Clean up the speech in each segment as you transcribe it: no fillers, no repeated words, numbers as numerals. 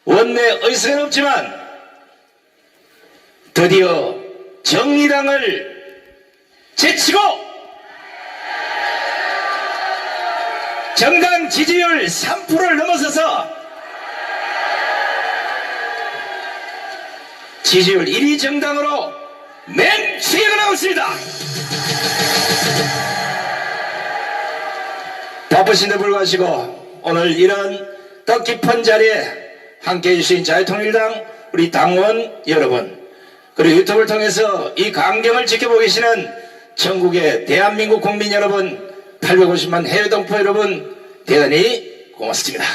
원내 의석은 없지만 드디어 정의당을 제치고 정당 지지율 3%를 넘어서서 지지율 1위 정당으로 맹추격을 하고 있습니다. 바쁘신데 불구하고 오늘 이런 뜻깊은 자리에 함께해 주신 자유통일당 우리 당원 여러분, 그리고 유튜브를 통해서 이 광경을 지켜보고 계시는 전국의 대한민국 국민 여러분, 850만 해외 동포 여러분, 대단히 고맙습니다.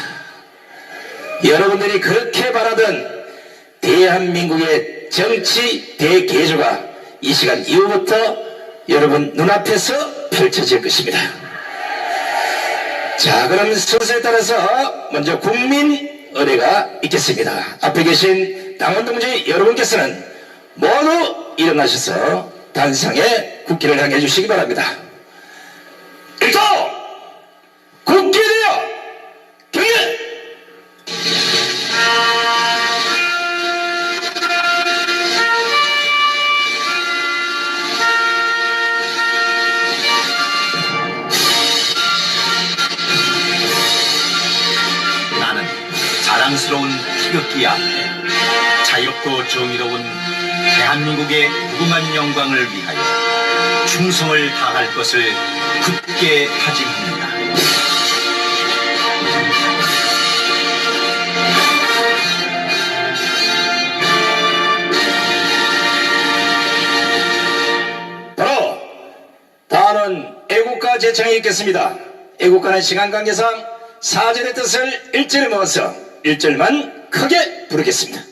여러분들이 그렇게 바라던 대한민국의 정치 대개조가 이 시간 이후부터 여러분 눈앞에서 펼쳐질 것입니다. 자, 그럼 순서에 따라서 먼저 국민 의례가 있겠습니다. 앞에 계신 당원 동지 여러분께서는 모두 일어나셔서 단상에 국기를 향해 주시기 바랍니다. 일도 국기에 대여 경례! 나는 자랑스러운 태극기 앞에 자유롭고 정의로운 대한민국의 무궁한 영광을 위하여 충성을 다할 것을 굳게 다짐합니다. 바로 다음은 애국가 제창이 있겠습니다. 애국가는 시간 관계상 4절의 뜻을 1절에 모아서 1절만 크게 부르겠습니다.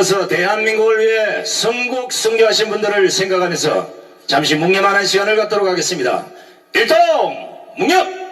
이어서 대한민국을 위해 선국 선교하신 분들을 생각하면서 잠시 묵념하는 시간을 갖도록 하겠습니다. 일동 묵념!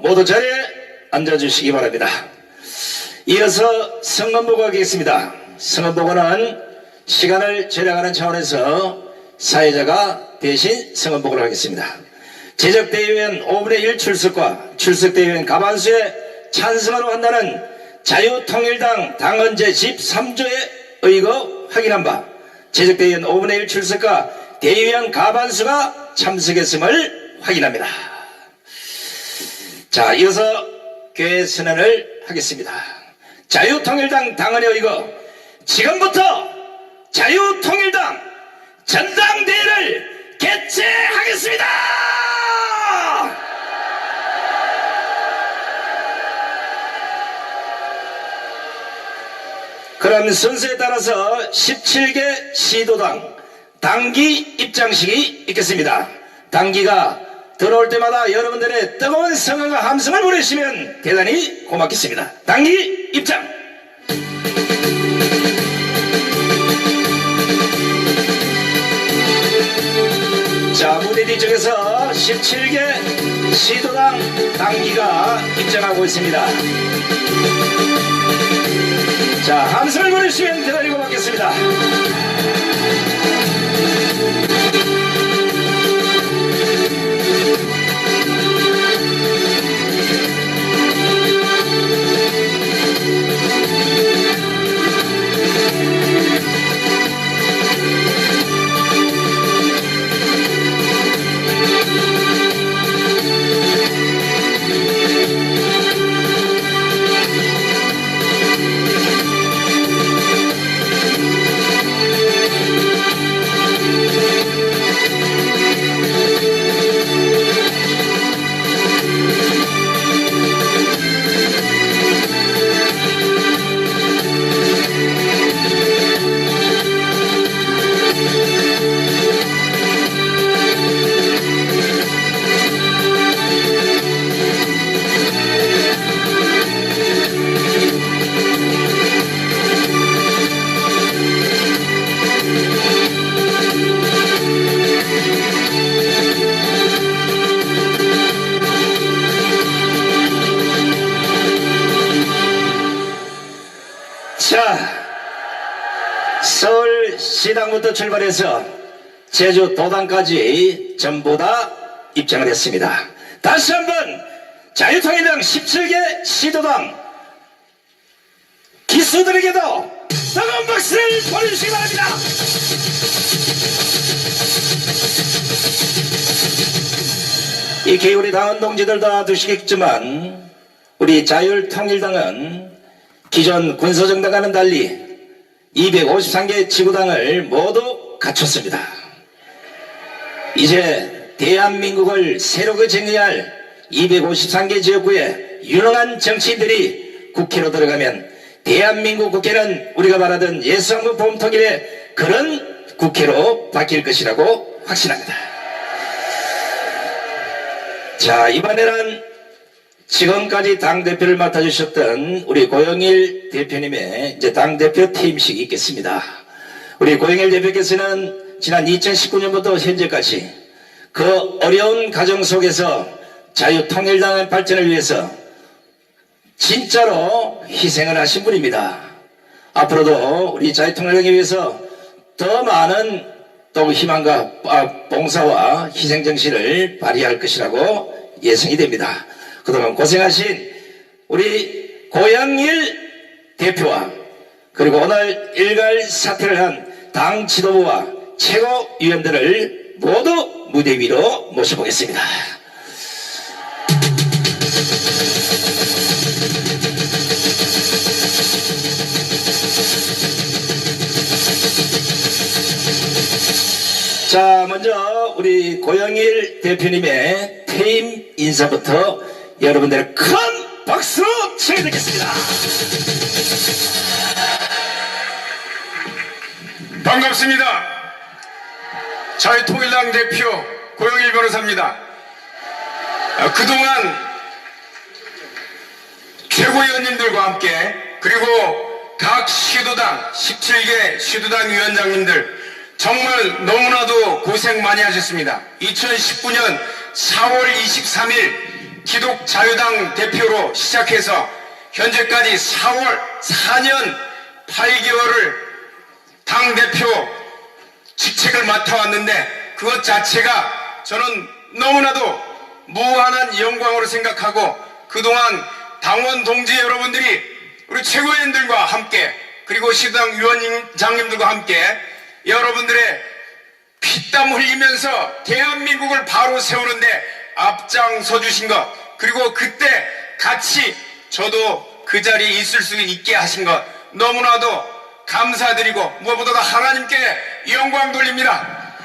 모두 자리에 앉아주시기 바랍니다. 이어서 성언보고가 하겠습니다. 성언보고는 시간을 절약하는 차원에서 사회자가 대신 성언보고를 하겠습니다. 제적대의원 5분의 1 출석과 출석대의원 과반수의 찬성으로 한다는 자유통일당 당헌제 13조에 의거 확인한 바 제적대의원 5분의 1 출석과 대의원 과반수가 참석했음을 확인합니다. 자, 이어서 교회 선언을 하겠습니다. 자유통일당 당헌에 의거 지금부터 자유통일당 전당대회를 개최하겠습니다. 그럼 순서에 따라서 17개 시도당 당기 입장식이 있겠습니다. 당기가 들어올 때마다 여러분들의 뜨거운 성원과 함성을 보내주시면 대단히 고맙겠습니다. 당기 입장! 자, 무대 뒤쪽에서 17개 시도당 당기가 입장하고 있습니다. 자, 함성을 보내주시면 대단히 고맙겠습니다. 자, 서울시당부터 출발해서 제주 도당까지 전부 다 입장을 했습니다. 다시 한번 자유통일당 17개 시도당 기수들에게도 뜨거운 박수를 보내주시기 바랍니다. 익히 우리 당원 동지들 다 아시겠지만 우리 자유통일당은 기존 군소정당과는 달리 253개 지구당을 모두 갖췄습니다. 이제 대한민국을 새로 정의할 253개 지역구에 유능한 정치인들이 국회로 들어가면 대한민국 국회는 우리가 말하던 예수한국 보험통일의 그런 국회로 바뀔 것이라고 확신합니다. 자, 이번에는 지금까지 당대표를 맡아주셨던 우리 고영일 대표님의 이제 당대표 퇴임식이 있겠습니다. 우리 고영일 대표께서는 지난 2019년부터 현재까지 그 어려운 과정 속에서 자유통일당의 발전을 위해서 진짜로 희생을 하신 분입니다. 앞으로도 우리 자유통일당에 위해서 더 많은 또 희망과 봉사와 희생정신을 발휘할 것이라고 예상이 됩니다. 그동안 고생하신 우리 고영일 대표와 그리고 오늘 일갈 사퇴를 한 당 지도부와 최고위원들을 모두 무대 위로 모셔보겠습니다. 자, 먼저 우리 고영일 대표님의 퇴임 인사부터 여러분들의 큰 박수로 청해드리겠습니다. 반갑습니다. 자유통일당 대표 고영일 변호사입니다. 그동안 최고위원님들과 함께 그리고 각 시도당 17개 시도당 위원장님들 정말 너무나도 고생 많이 하셨습니다. 2019년 4월 23일 기독자유당 대표로 시작해서 현재까지 4년 8개월을 당대표 직책을 맡아왔는데 그것 자체가 저는 너무나도 무한한 영광으로 생각하고 그동안 당원 동지 여러분들이 우리 최고위원들과 함께 그리고 시당 위원장님들과 함께 여러분들의 피땀 흘리면서 대한민국을 바로 세우는데 앞장서 주신 것 그리고 그때 같이 저도 그 자리에 있을 수 있게 하신 것 너무나도 감사드리고 무엇보다도 하나님께 영광 돌립니다.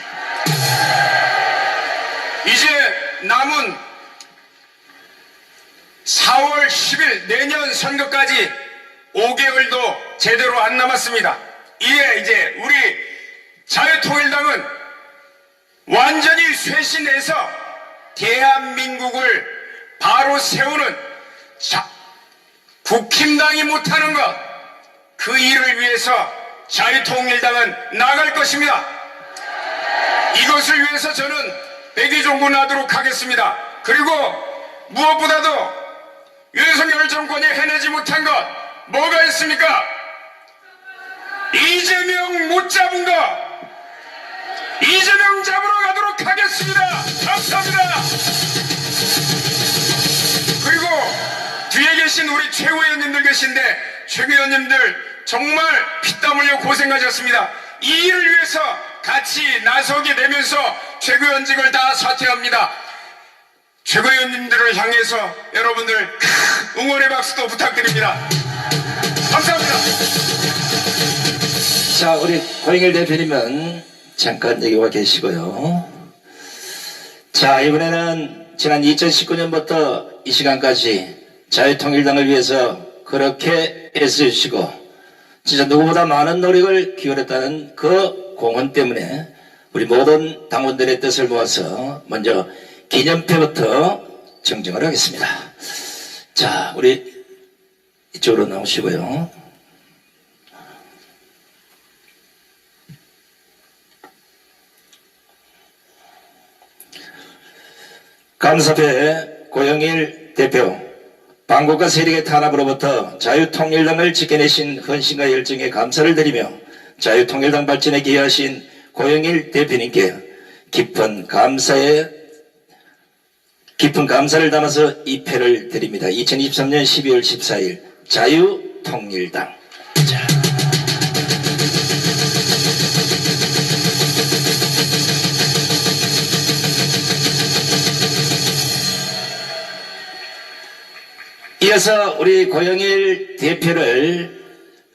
이제 남은 4월 10일 내년 선거까지 5개월도 제대로 안 남았습니다. 이제 우리 자유통일당은 완전히 쇄신해서 대한민국을 바로 세우는 국힘당이 못하는 것, 그 일을 위해서 자유통일당은 나갈 것입니다. 이것을 위해서 저는 백의종군하도록 하겠습니다. 그리고 무엇보다도 윤석열 정권이 해내지 못한 것 뭐가 있습니까? 이재명 못 잡은 것, 이재명 잡으러 가도록 하겠습니다. 감사합니다. 그리고 뒤에 계신 우리 최고위원님들 계신데 최고위원님들 정말 피땀 흘려 고생하셨습니다. 이 일을 위해서 같이 나서게 되면서 최고위원직을 다 사퇴합니다. 최고위원님들을 향해서 여러분들 응원의 박수도 부탁드립니다. 감사합니다. 자, 우리 고영일 대표님은 잠깐 여기 와 계시고요. 자, 이번에는 지난 2019년부터 이 시간까지 자유통일당을 위해서 그렇게 애써주시고 진짜 누구보다 많은 노력을 기울였다는 그 공헌 때문에 우리 모든 당원들의 뜻을 모아서 먼저 기념패부터 정정을 하겠습니다. 자, 우리 이쪽으로 나오시고요. 감사패 고영일 대표, 반국가 세력의 탄압으로부터 자유통일당을 지켜내신 헌신과 열정에 감사를 드리며 자유통일당 발전에 기여하신 고영일 대표님께 깊은 감사를 담아서 이 패를 드립니다. 2023년 12월 14일 자유통일당. 자. 이어서 우리 고영일 대표를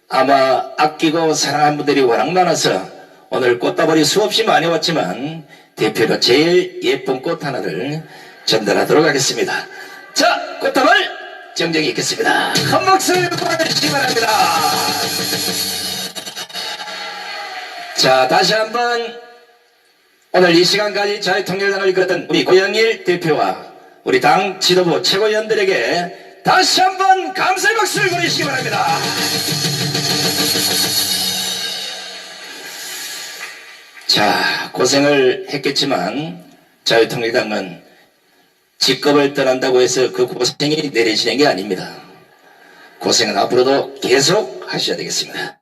아마 아끼고 사랑하는 분들이 워낙 많아서 오늘 꽃다발이 수없이 많이 왔지만 대표로 제일 예쁜 꽃 하나를 전달하도록 하겠습니다. 자, 꽃다발 정정이 있겠습니다. 한 목소리 보내주시기 바랍니다. 자, 다시 한번 오늘 이 시간까지 자유통일당을 이끌었던 우리 고영일 대표와 우리 당 지도부 최고위원들에게 다시 한번 감사의 박수를 보내주시기 바랍니다. 자, 고생을 했겠지만 자유통일당은 직급을 떠난다고 해서 그 고생이 내려지는 게 아닙니다. 고생은 앞으로도 계속 하셔야 되겠습니다.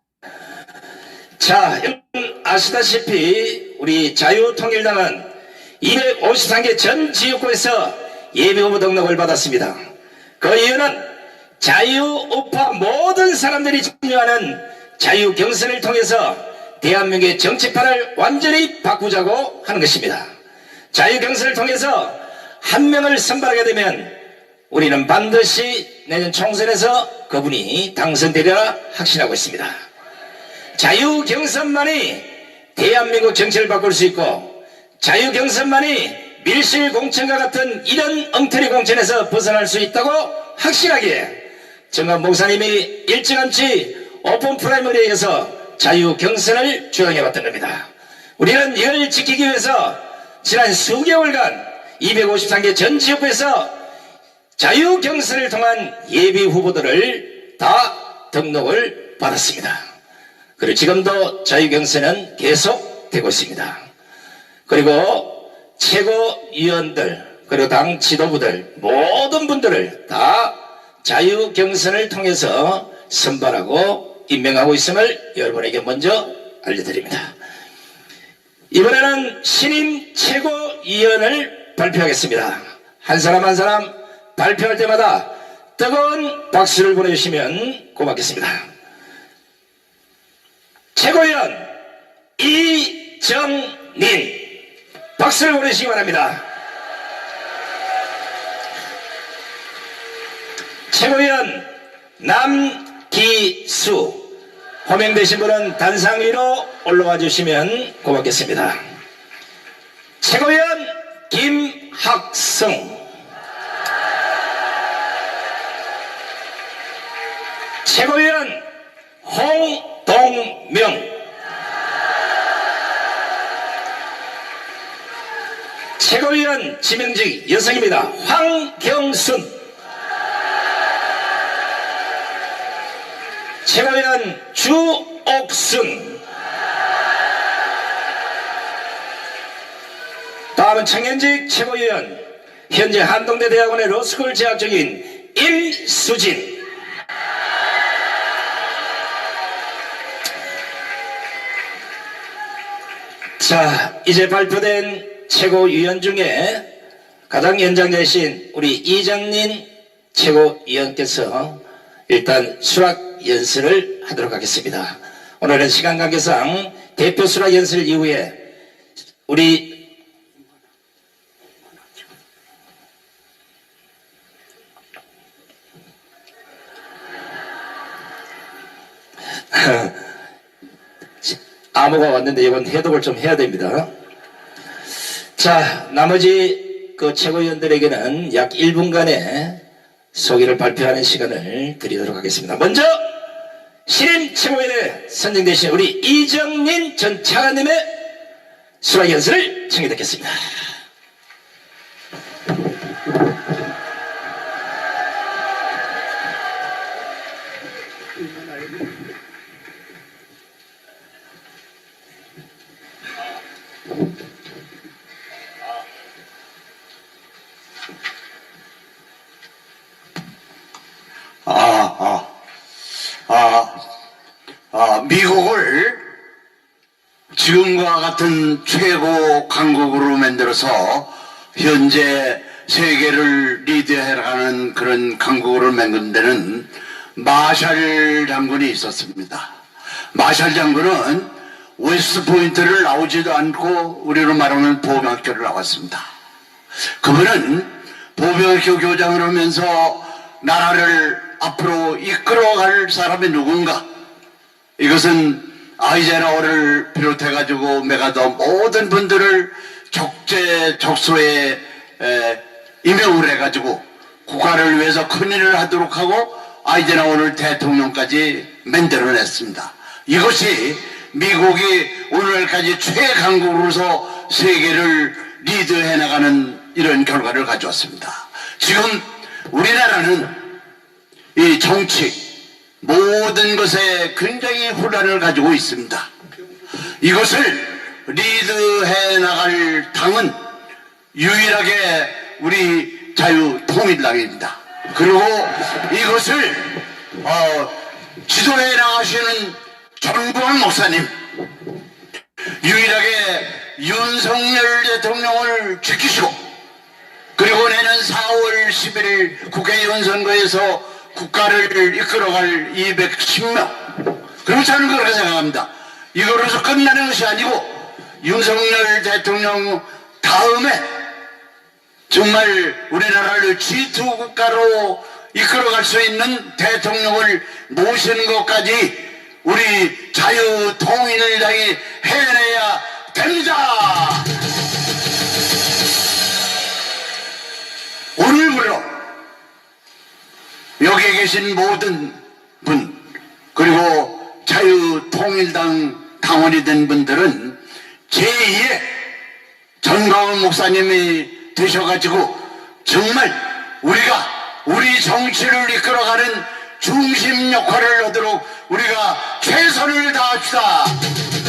자, 여러분 아시다시피 우리 자유통일당은 253개 전 지역구에서 예비후보 등록을 받았습니다. 그 이유는 자유우파 모든 사람들이 참여하는 자유경선을 통해서 대한민국의 정치판을 완전히 바꾸자고 하는 것입니다. 자유경선을 통해서 한 명을 선발하게 되면 우리는 반드시 내년 총선에서 그분이 당선되리라 확신하고 있습니다. 자유경선만이 대한민국 정치를 바꿀 수 있고 자유경선만이 밀실공천과 같은 이런 엉터리 공천에서 벗어날 수 있다고 확신하기에 정관 목사님이 일찌감치 오픈 프라이머리에서 자유경선을 주장해왔던 겁니다. 우리는 이걸 지키기 위해서 지난 수개월간 253개 전 지역구에서 자유경선을 통한 예비후보들을 다 등록을 받았습니다. 그리고 지금도 자유경선은 계속되고 있습니다. 그리고 최고위원들 그리고 당 지도부들 모든 분들을 다 자유경선을 통해서 선발하고 임명하고 있음을 여러분에게 먼저 알려드립니다. 이번에는 신임 최고위원을 발표하겠습니다. 한 사람 한 사람 발표할 때마다 뜨거운 박수를 보내주시면 고맙겠습니다. 최고위원 이정민 박수를 보내시기 바랍니다. 최고위원 남기수. 호명되신 분은 단상 위로 올라와 주시면 고맙겠습니다. 최고위원 김학성. 최고위원 홍동명. 최고위원 지명직 여성입니다. 황경순. 최고위원 주옥순. 다음은 청년직 최고위원 현재 한동대 대학원의 로스쿨 재학 중인 임수진. 자, 이제 발표된 최고위원 중에 가장 연장자이신 우리 이정린 최고위원께서 일단 수락 연설을 하도록 하겠습니다. 오늘은 시간 관계상 대표 수락 연설 이후에 우리 암호가 왔는데 이번 해독을 좀 해야 됩니다. 자, 나머지 그 최고위원들에게는 약 1분간의 소개를 발표하는 시간을 드리도록 하겠습니다. 먼저 신임 최고위원에 선정되신 우리 이정린 전 차관님의 수락 연설을 청해 듣겠습니다. 미국을 지금과 같은 최고 강국으로 만들어서 현재 세계를 리드해가는 그런 강국으로 만든 데는 마샬 장군이 있었습니다. 마샬 장군은 웨스트포인트를 나오지도 않고 우리로 말하면 보병학교를 나왔습니다. 그분은 보병학교 교장을 하면서 나라를 앞으로 이끌어갈 사람이 누군가, 이것은 아이젠하워를 비롯해가지고 메가더 모든 분들을 적재적소에 임명을 해가지고 국가를 위해서 큰일을 하도록 하고 아이젠하워를 대통령까지 만들어냈습니다. 이것이 미국이 오늘까지 최강국으로서 세계를 리드해 나가는 이런 결과를 가져왔습니다. 지금 우리나라는 이 정치 모든 것에 굉장히 혼란을 가지고 있습니다. 이것을 리드해 나갈 당은 유일하게 우리 자유통일당입니다. 그리고 이것을 지도해 나가시는 전두환 목사님, 유일하게 윤석열 대통령을 지키시고, 그리고 내년 4월 11일 국회의원 선거에서 국가를 이끌어갈 210명. 그리고 저는 그렇게 생각합니다. 이거로서 끝나는 것이 아니고 윤석열 대통령 다음에 정말 우리나라를 G2 국가로 이끌어갈 수 있는 대통령을 모시는 것까지 우리 자유통일당이 해내야 됩니다. 오늘부로 여기에 계신 모든 분, 그리고 자유통일당 당원이 된 분들은 제2의 전광훈 목사님이 되셔가지고 정말 우리가 우리 정치를 이끌어가는 중심 역할을 하도록 우리가 최선을 다합시다.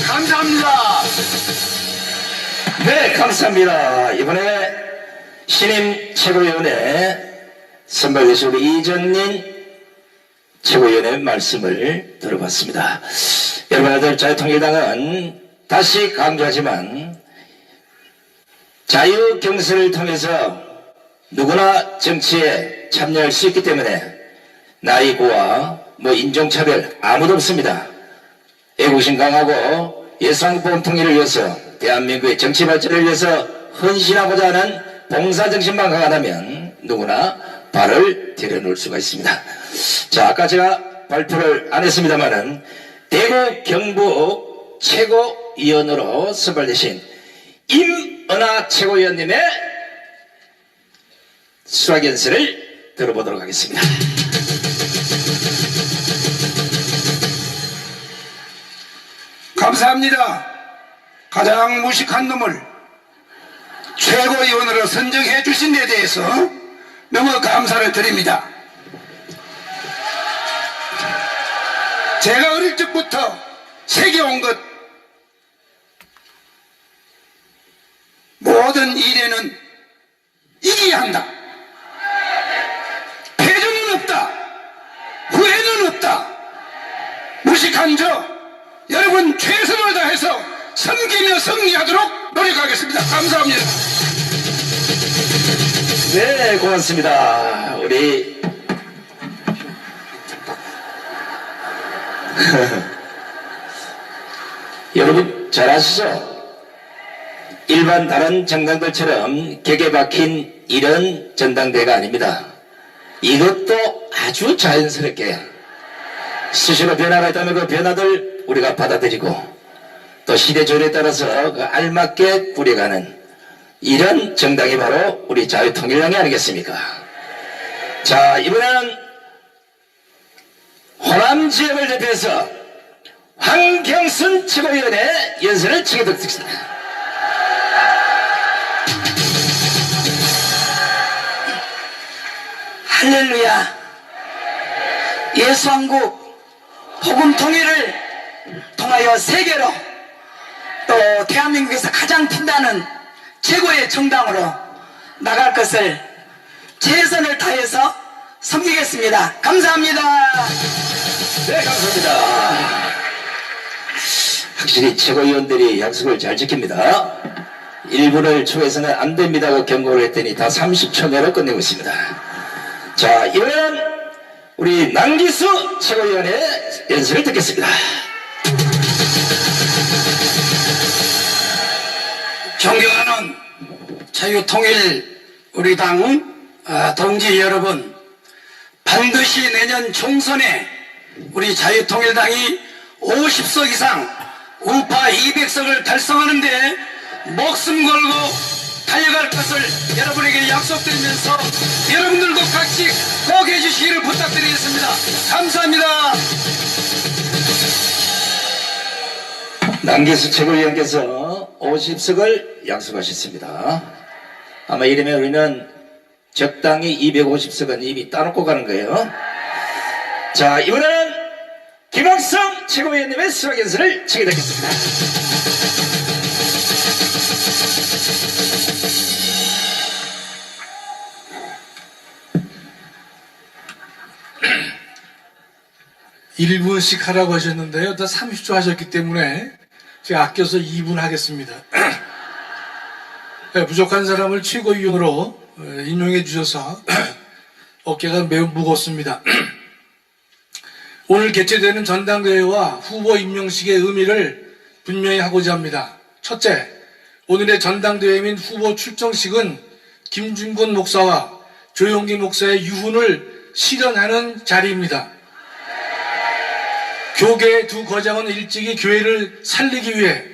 감사합니다. 네, 감사합니다. 이번에 신임 최고위원회 선발되신 우리 이정린 최고위원의 말씀을 들어봤습니다. 여러분들, 자유통일당은 다시 강조하지만 자유경선을 통해서 누구나 정치에 참여할 수 있기 때문에 나이고와 인종차별 아무도 없습니다. 애국심 강하고 예산보험 통일을 위해서 대한민국의 정치 발전을 위해서 헌신하고자 하는 봉사정신만 강하다면 누구나 발을 들여놓을 수가 있습니다. 자, 아까 제가 발표를 안 했습니다만은 대구 경북 최고위원으로 선발되신 임은하 최고위원님의 수락 연설을 들어보도록 하겠습니다. 감사합니다. 가장 무식한 놈을 최고위원으로 선정해 주신 데 대해서 너무 감사를 드립니다. 제가 어릴 적부터 새겨온 것, 모든 일에는 이겨야 한다. 패전은 없다. 후회는 없다. 무식한 저 여러분 최선을 다해서 섬기며 승리하도록 노력하겠습니다. 감사합니다. 네, 고맙습니다. 우리 여러분 잘 아시죠? 일반 다른 정당들처럼 격에 박힌 이런 전당대회가 아닙니다. 이것도 아주 자연스럽게 스스로 변화가 있다면 그 변화들 우리가 받아들이고 또 시대 조례에 따라서 그 알맞게 꾸려가는 이런 정당이 바로 우리 자유통일당이 아니겠습니까? 자, 이번에는 호남 지역을 대표해서 황경순 최고위원의 연설을 치게 듣겠습니다. 할렐루야. 예수왕국 복음 통일을 통하여 세계로 또 대한민국에서 가장 빛나는 최고의 정당으로 나갈 것을 최선을 다해서 섬기겠습니다. 감사합니다. 네, 감사합니다. 확실히 최고위원들이 약속을 잘 지킵니다. 1분을 초에서는 안 됩니다고 경고를 했더니 다 30초 내로 끝내고 있습니다. 자, 이번에는 우리 남기수 최고위원의 연설을 듣겠습니다. 존경하는 자유통일 우리 당 동지 여러분, 반드시 내년 총선에 우리 자유통일당이 50석 이상 우파 200석을 달성하는데 목숨 걸고 달려갈 것을 여러분에게 약속드리면서 여러분들도 같이 꼭 해주시기를 부탁드리겠습니다. 감사합니다. 남기수 최고위원께서 50석을 약속하셨습니다. 아마 이러면 우리는 적당히 250석은 이미 따놓고 가는 거예요. 자, 이번에는 김학성 최고위원님의 수락 연설을 치게 되겠습니다. (1분씩) 하라고 하셨는데요. 다 30초 하셨기 때문에 제가 아껴서 2분 하겠습니다. 부족한 사람을 최고위원으로 임명해 주셔서 어깨가 매우 무겁습니다. 오늘 개최되는 전당대회와 후보 임명식의 의미를 분명히 하고자 합니다. 첫째, 오늘의 전당대회 및 후보 출정식은 김준권 목사와 조용기 목사의 유훈을 실현하는 자리입니다. 교계의 두 거장은 일찍이 교회를 살리기 위해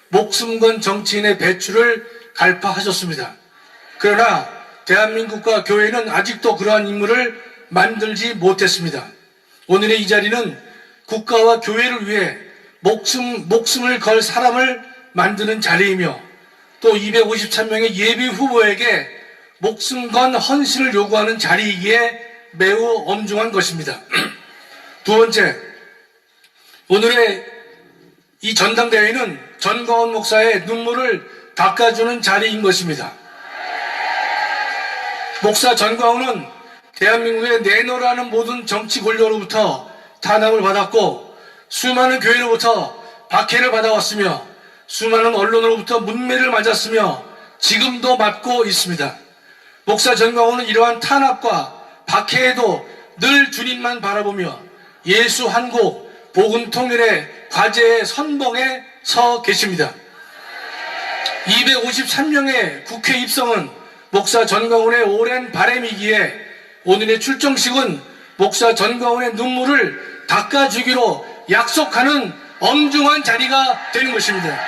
목숨 건 정치인의 배출을 갈파하셨습니다. 그러나 대한민국과 교회는 아직도 그러한 인물을 만들지 못했습니다. 오늘의 이 자리는 국가와 교회를 위해 목숨을 걸 사람을 만드는 자리이며 또 253명의 예비 후보에게 목숨 건 헌신을 요구하는 자리이기에 매우 엄중한 것입니다. 두 번째, 오늘의 이 전당대회는 전광훈 목사의 눈물을 닦아주는 자리인 것입니다. 목사 전광훈은 대한민국의 내노라는 모든 정치 권력으로부터 탄압을 받았고 수많은 교회로부터 박해를 받아왔으며 수많은 언론으로부터 문매를 맞았으며 지금도 맞고 있습니다. 목사 전광훈은 이러한 탄압과 박해에도 늘 주님만 바라보며 예수 한국 복음 통일의 과제의 선봉에 서 계십니다. 253명의 국회 입성은 목사 전광훈의 오랜 바람이기에 오늘의 출정식은 목사 전광훈의 눈물을 닦아주기로 약속하는 엄중한 자리가 되는 것입니다.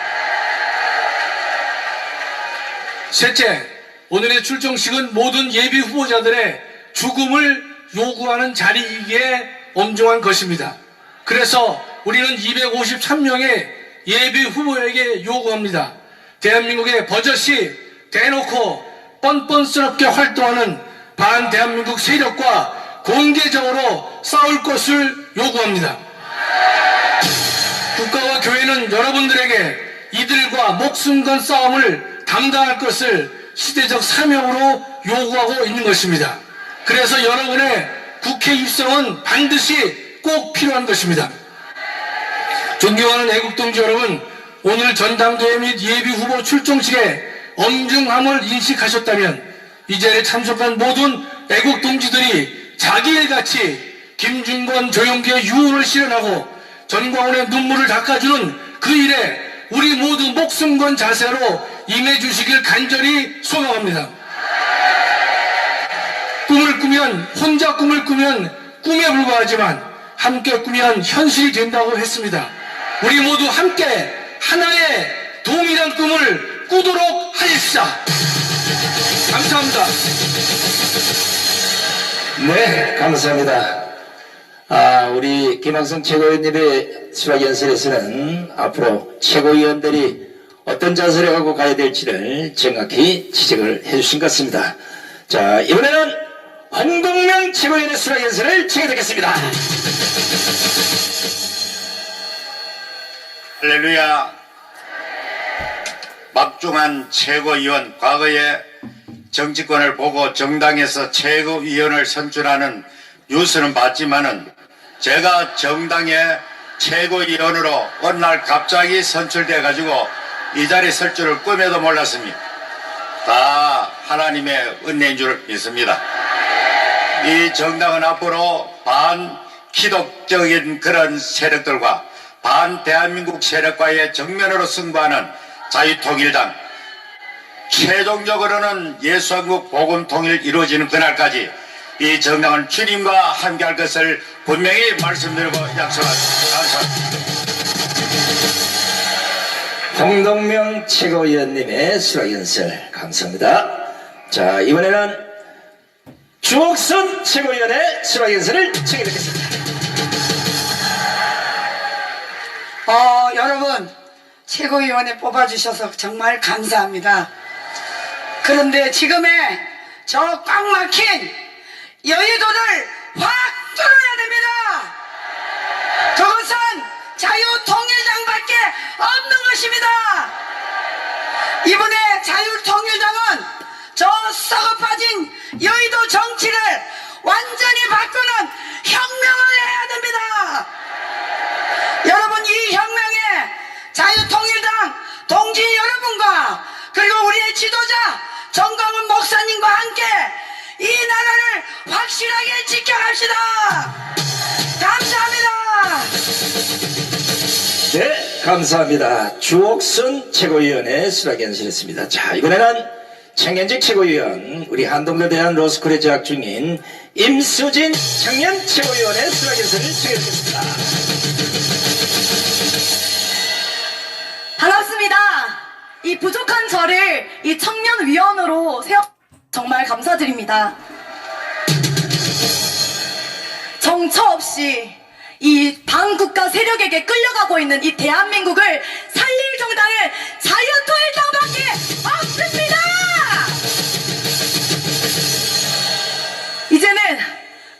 셋째, 오늘의 출정식은 모든 예비 후보자들의 죽음을 요구하는 자리이기에 엄중한 것입니다. 그래서 우리는 253명의 예비 후보에게 요구합니다. 대한민국의 버젓이 대놓고 뻔뻔스럽게 활동하는 반대한민국 세력과 공개적으로 싸울 것을 요구합니다. 국가와 교회는 여러분들에게 이들과 목숨 건 싸움을 감당할 것을 시대적 사명으로 요구하고 있는 것입니다. 그래서 여러분의 국회 입성은 반드시 꼭 필요한 것입니다. 존경하는 애국동지 여러분, 오늘 전당대회 및 예비후보 출정식에 엄중함을 인식하셨다면 이 자리에 참석한 모든 애국동지들이 자기 일같이 김준권, 조용기의 유언을 실현하고 전광훈의 눈물을 닦아주는 그 일에 우리 모두 목숨 건 자세로 임해주시길 간절히 소망합니다. 혼자 꿈을 꾸면 꿈에 불과하지만 함께 꾸면 현실이 된다고 했습니다. 우리 모두 함께 하나의 동일한 꿈을 꾸도록 하십시다. 감사합니다. 네, 감사합니다. 우리 김학성 최고위원님의 수락연설에서는 앞으로 최고위원들이 어떤 자세를 갖고 가야 될지를 정확히 지적을 해주신 것 같습니다. 자, 이번에는 홍동명 최고위원의 수락연설을 청해 듣겠습니다. 할렐루야. 막중한 최고위원, 과거에 정치권을 보고 정당에서 최고위원을 선출하는 뉴스는 봤지만은 제가 정당의 최고위원으로 어느 날 갑자기 선출돼 가지고 이 자리에 설 줄을 꿈에도 몰랐습니다. 다 하나님의 은혜인 줄 믿습니다. 이 정당은 앞으로 반기독적인 그런 세력들과 반대한민국 세력과의 정면으로 승부하는 자유통일당, 최종적으로는 예수한국 복음통일 이루어지는 그날까지 이 정당은 주님과 함께할 것을 분명히 말씀드리고 약속합니다. 감사합니다. 홍동명 최고위원님의 수락연설 감사합니다. 자, 이번에는 주옥순 최고위원의 수락연설을 청해 듣겠습니다. 여러분, 최고위원회 뽑아주셔서 정말 감사합니다. 그런데 지금의 저 꽉 막힌 여의도를 확 뚫어야 됩니다. 그것은 자유통일당밖에 없는 것입니다. 이번에 자유통일당은 저 썩어빠진 여의도 정치를 완전히 바꾸는 혁명을 해야 됩니다. 여러분, 이 혁명에 자유통일당 동지 여러분과 그리고 우리의 지도자 정광훈 목사님과 함께 이 나라를 확실하게 지켜갑시다. 감사합니다. 네, 감사합니다. 주옥순 최고위원의 수락연설이었습니다. 자, 이번에는 청년직 최고위원, 우리 한동대 대한 로스쿨에 재학 중인 임수진 청년 최고위원의 수락연설을 청해 듣겠습니다. 반갑습니다. 이 부족한 저를 이 청년위원으로 세워 정말 감사드립니다. 정처 없이 이 반국가 세력에게 끌려가고 있는 이 대한민국을 살릴 정당은 자유통일당밖에 없습니다. 이제는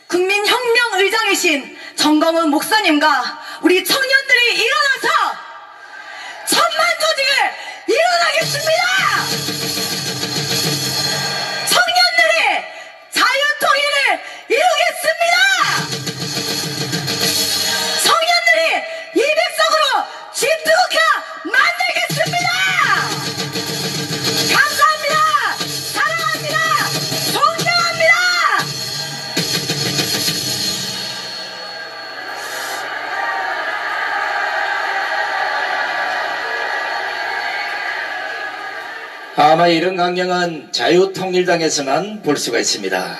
국민혁명의장이신 정광훈 목사님과 우리 청년들이 일어나서 천만 조직을 일어나겠습니다. 청년들이 자유통일을 이루겠습니다. 청년들이 200석으로 집투국화 만들겠습니다. 감사합니다. 사랑합니다. 존경합니다. 아마 이런 강경은 자유통일당에서만 볼 수가 있습니다.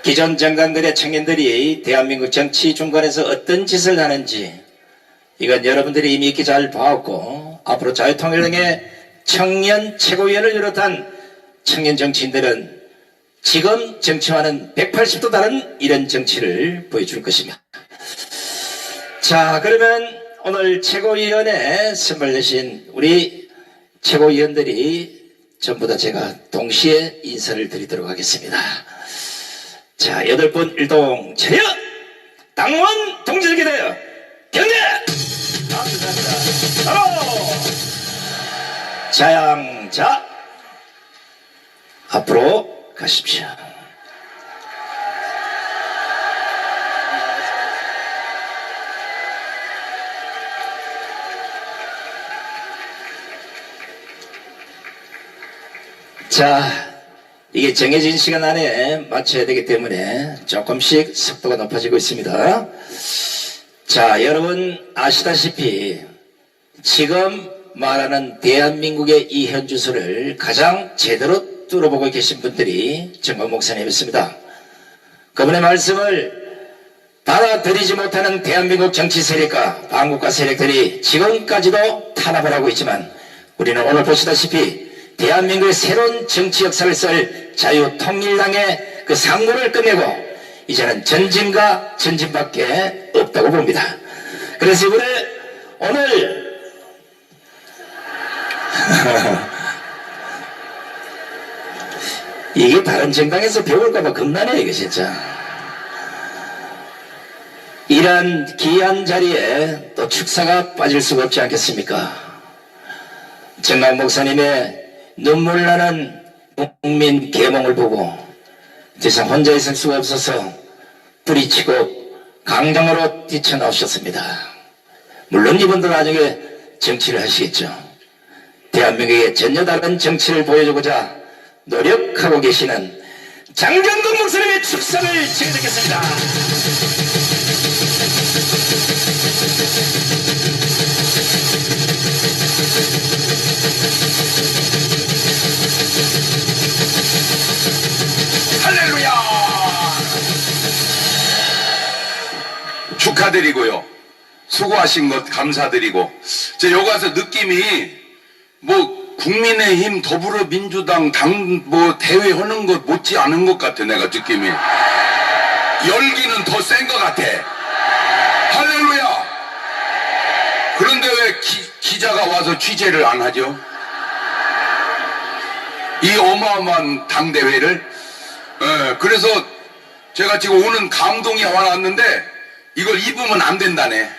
기존 정강들의 청년들이 대한민국 정치 중간에서 어떤 짓을 하는지 이건 여러분들이 이미 익히 잘 봐왔고, 앞으로 자유통일당의 청년 최고위원을 비롯한 청년 정치인들은 지금 정치와는 180도 다른 이런 정치를 보여줄 것입니다. 자, 그러면 오늘 최고위원회 선발 되신 우리 최고위원들이 전부 다 제가 동시에 인사를 드리도록 하겠습니다. 자, 8분 일동 차려! 당원 동지들께 대하여 경례! 감사합니다. 바로 자양자 앞으로 가십시오. 자, 이게 정해진 시간 안에 맞춰야 되기 때문에 조금씩 속도가 높아지고 있습니다. 자, 여러분 아시다시피 지금 말하는 대한민국의 이 현주소를 가장 제대로 뚫어보고 계신 분들이 정광 목사님이었습니다. 그분의 말씀을 받아들이지 못하는 대한민국 정치 세력과 반국가 세력들이 지금까지도 탄압을 하고 있지만, 우리는 오늘 보시다시피 대한민국의 새로운 정치 역사를 쓸 자유통일당의 그 상고를 끝내고 이제는 전진과 전진밖에 없다고 봅니다. 그래서 이번에 오늘 이게 다른 정당에서 배울까봐 겁나네 이게 진짜. 이런 귀한 자리에 또 축사가 빠질 수가 없지 않겠습니까? 정강 목사님의 눈물 나는 국민 계몽을 보고 더 이상 혼자 있을 수가 없어서 뿌리치고 강정으로 뛰쳐나오셨습니다. 물론 이분도 나중에 정치를 하시겠죠. 대한민국의 전혀 다른 정치를 보여주고자 노력하고 계시는 장경동 목사님의 축사를 지켜드리겠습니다. 할렐루야! 축하드리고요. 수고하신 것 감사드리고, 저 여기 와서 느낌이 뭐 국민의힘 더불어민주당 당 뭐 대회하는 것 못지 않은 것 같아. 내가 느낌이 열기는 더 센 것 같아. 할렐루야. 그런데 왜 기자가 와서 취재를 안 하죠? 이 어마어마한 당대회를. 그래서 제가 지금 오는 감동이 와놨는데 이걸 입으면 안 된다네.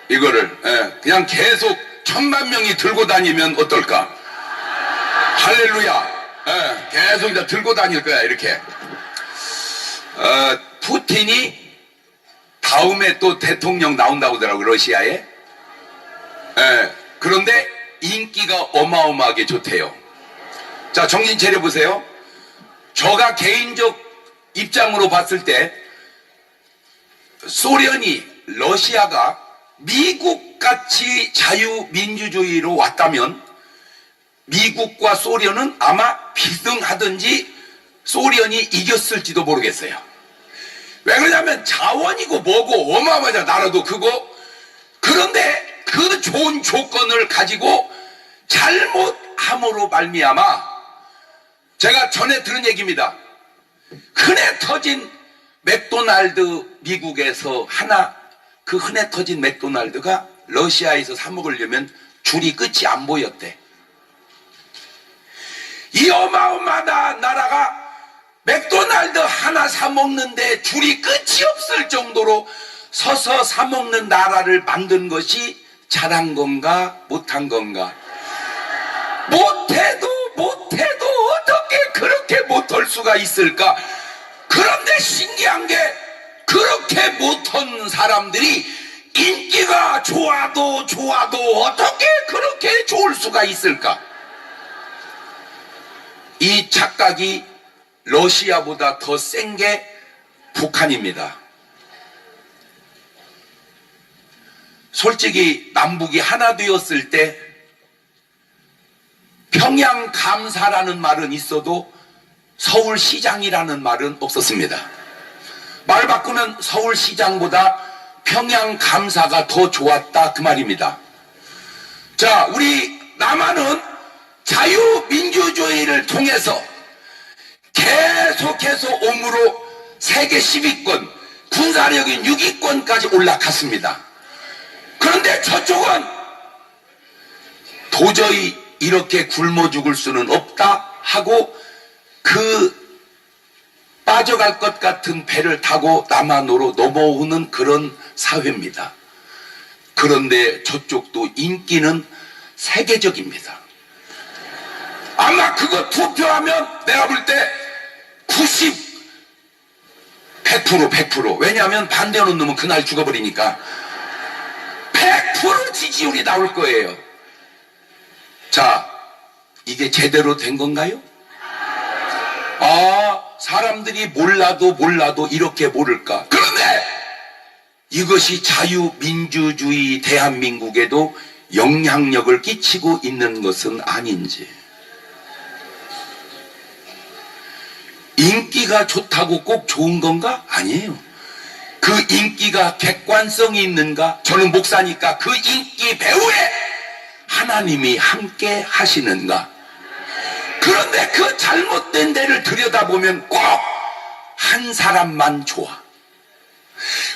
이거를 그냥 계속 1000만 명이 들고 다니면 어떨까? 할렐루야. 계속 이제 들고 다닐 거야 이렇게. 푸틴이 다음에 또 대통령 나온다고 하더라고요, 러시아에. 그런데 인기가 어마어마하게 좋대요. 자, 정신 차려보세요. 저가 개인적 입장으로 봤을 때 소련이, 러시아가 미국같이 자유민주주의로 왔다면 미국과 소련은 아마 비등하든지 소련이 이겼을지도 모르겠어요. 왜 그러냐면 자원이고 뭐고 어마어마하잖아. 나라도 크고. 그런데 그 좋은 조건을 가지고 잘못함으로 말미암아, 제가 전에 들은 얘기입니다. 흔해 터진 맥도날드, 미국에서 하나, 그 흔해 터진 맥도날드가 러시아에서 사 먹으려면 줄이 끝이 안 보였대. 이 어마어마한 나라가 맥도날드 하나 사 먹는데 줄이 끝이 없을 정도로 서서 사 먹는 나라를 만든 것이 잘한 건가 못한 건가? 못해도 어떻게 그렇게 못할 수가 있을까? 그런데 신기한 게 그렇게 못한 사람들이 인기가 좋아도 어떻게 그렇게 좋을 수가 있을까? 이 착각이 러시아보다 더 센 게 북한입니다. 솔직히 남북이 하나 되었을 때 평양 감사라는 말은 있어도 서울시장이라는 말은 없었습니다. 말 바꾸면 서울시장보다 평양 감사가 더 좋았다 그 말입니다. 자, 우리 남한은 자유민주주의를 통해서 계속해서 옴으로 세계 10위권, 군사력인 6위권까지 올라갔습니다. 그런데 저쪽은 도저히 이렇게 굶어 죽을 수는 없다 하고 그 빠져갈 것 같은 배를 타고 남한으로 넘어오는 그런 사회입니다. 그런데 저쪽도 인기는 세계적입니다. 아마 그거 투표하면 내가 볼 때 100%. 왜냐하면 반대하는 놈은 그날 죽어버리니까 100% 지지율이 나올 거예요. 자, 이게 제대로 된 건가요? 사람들이 몰라도 이렇게 모를까. 그런데 이것이 자유민주주의 대한민국에도 영향력을 끼치고 있는 것은 아닌지. 인기가 좋다고 꼭 좋은 건가? 아니에요. 그 인기가 객관성이 있는가? 저는 목사니까 그 인기 배후에 하나님이 함께 하시는가? 그런데 그 잘못된 데를 들여다보면 꼭 한 사람만 좋아.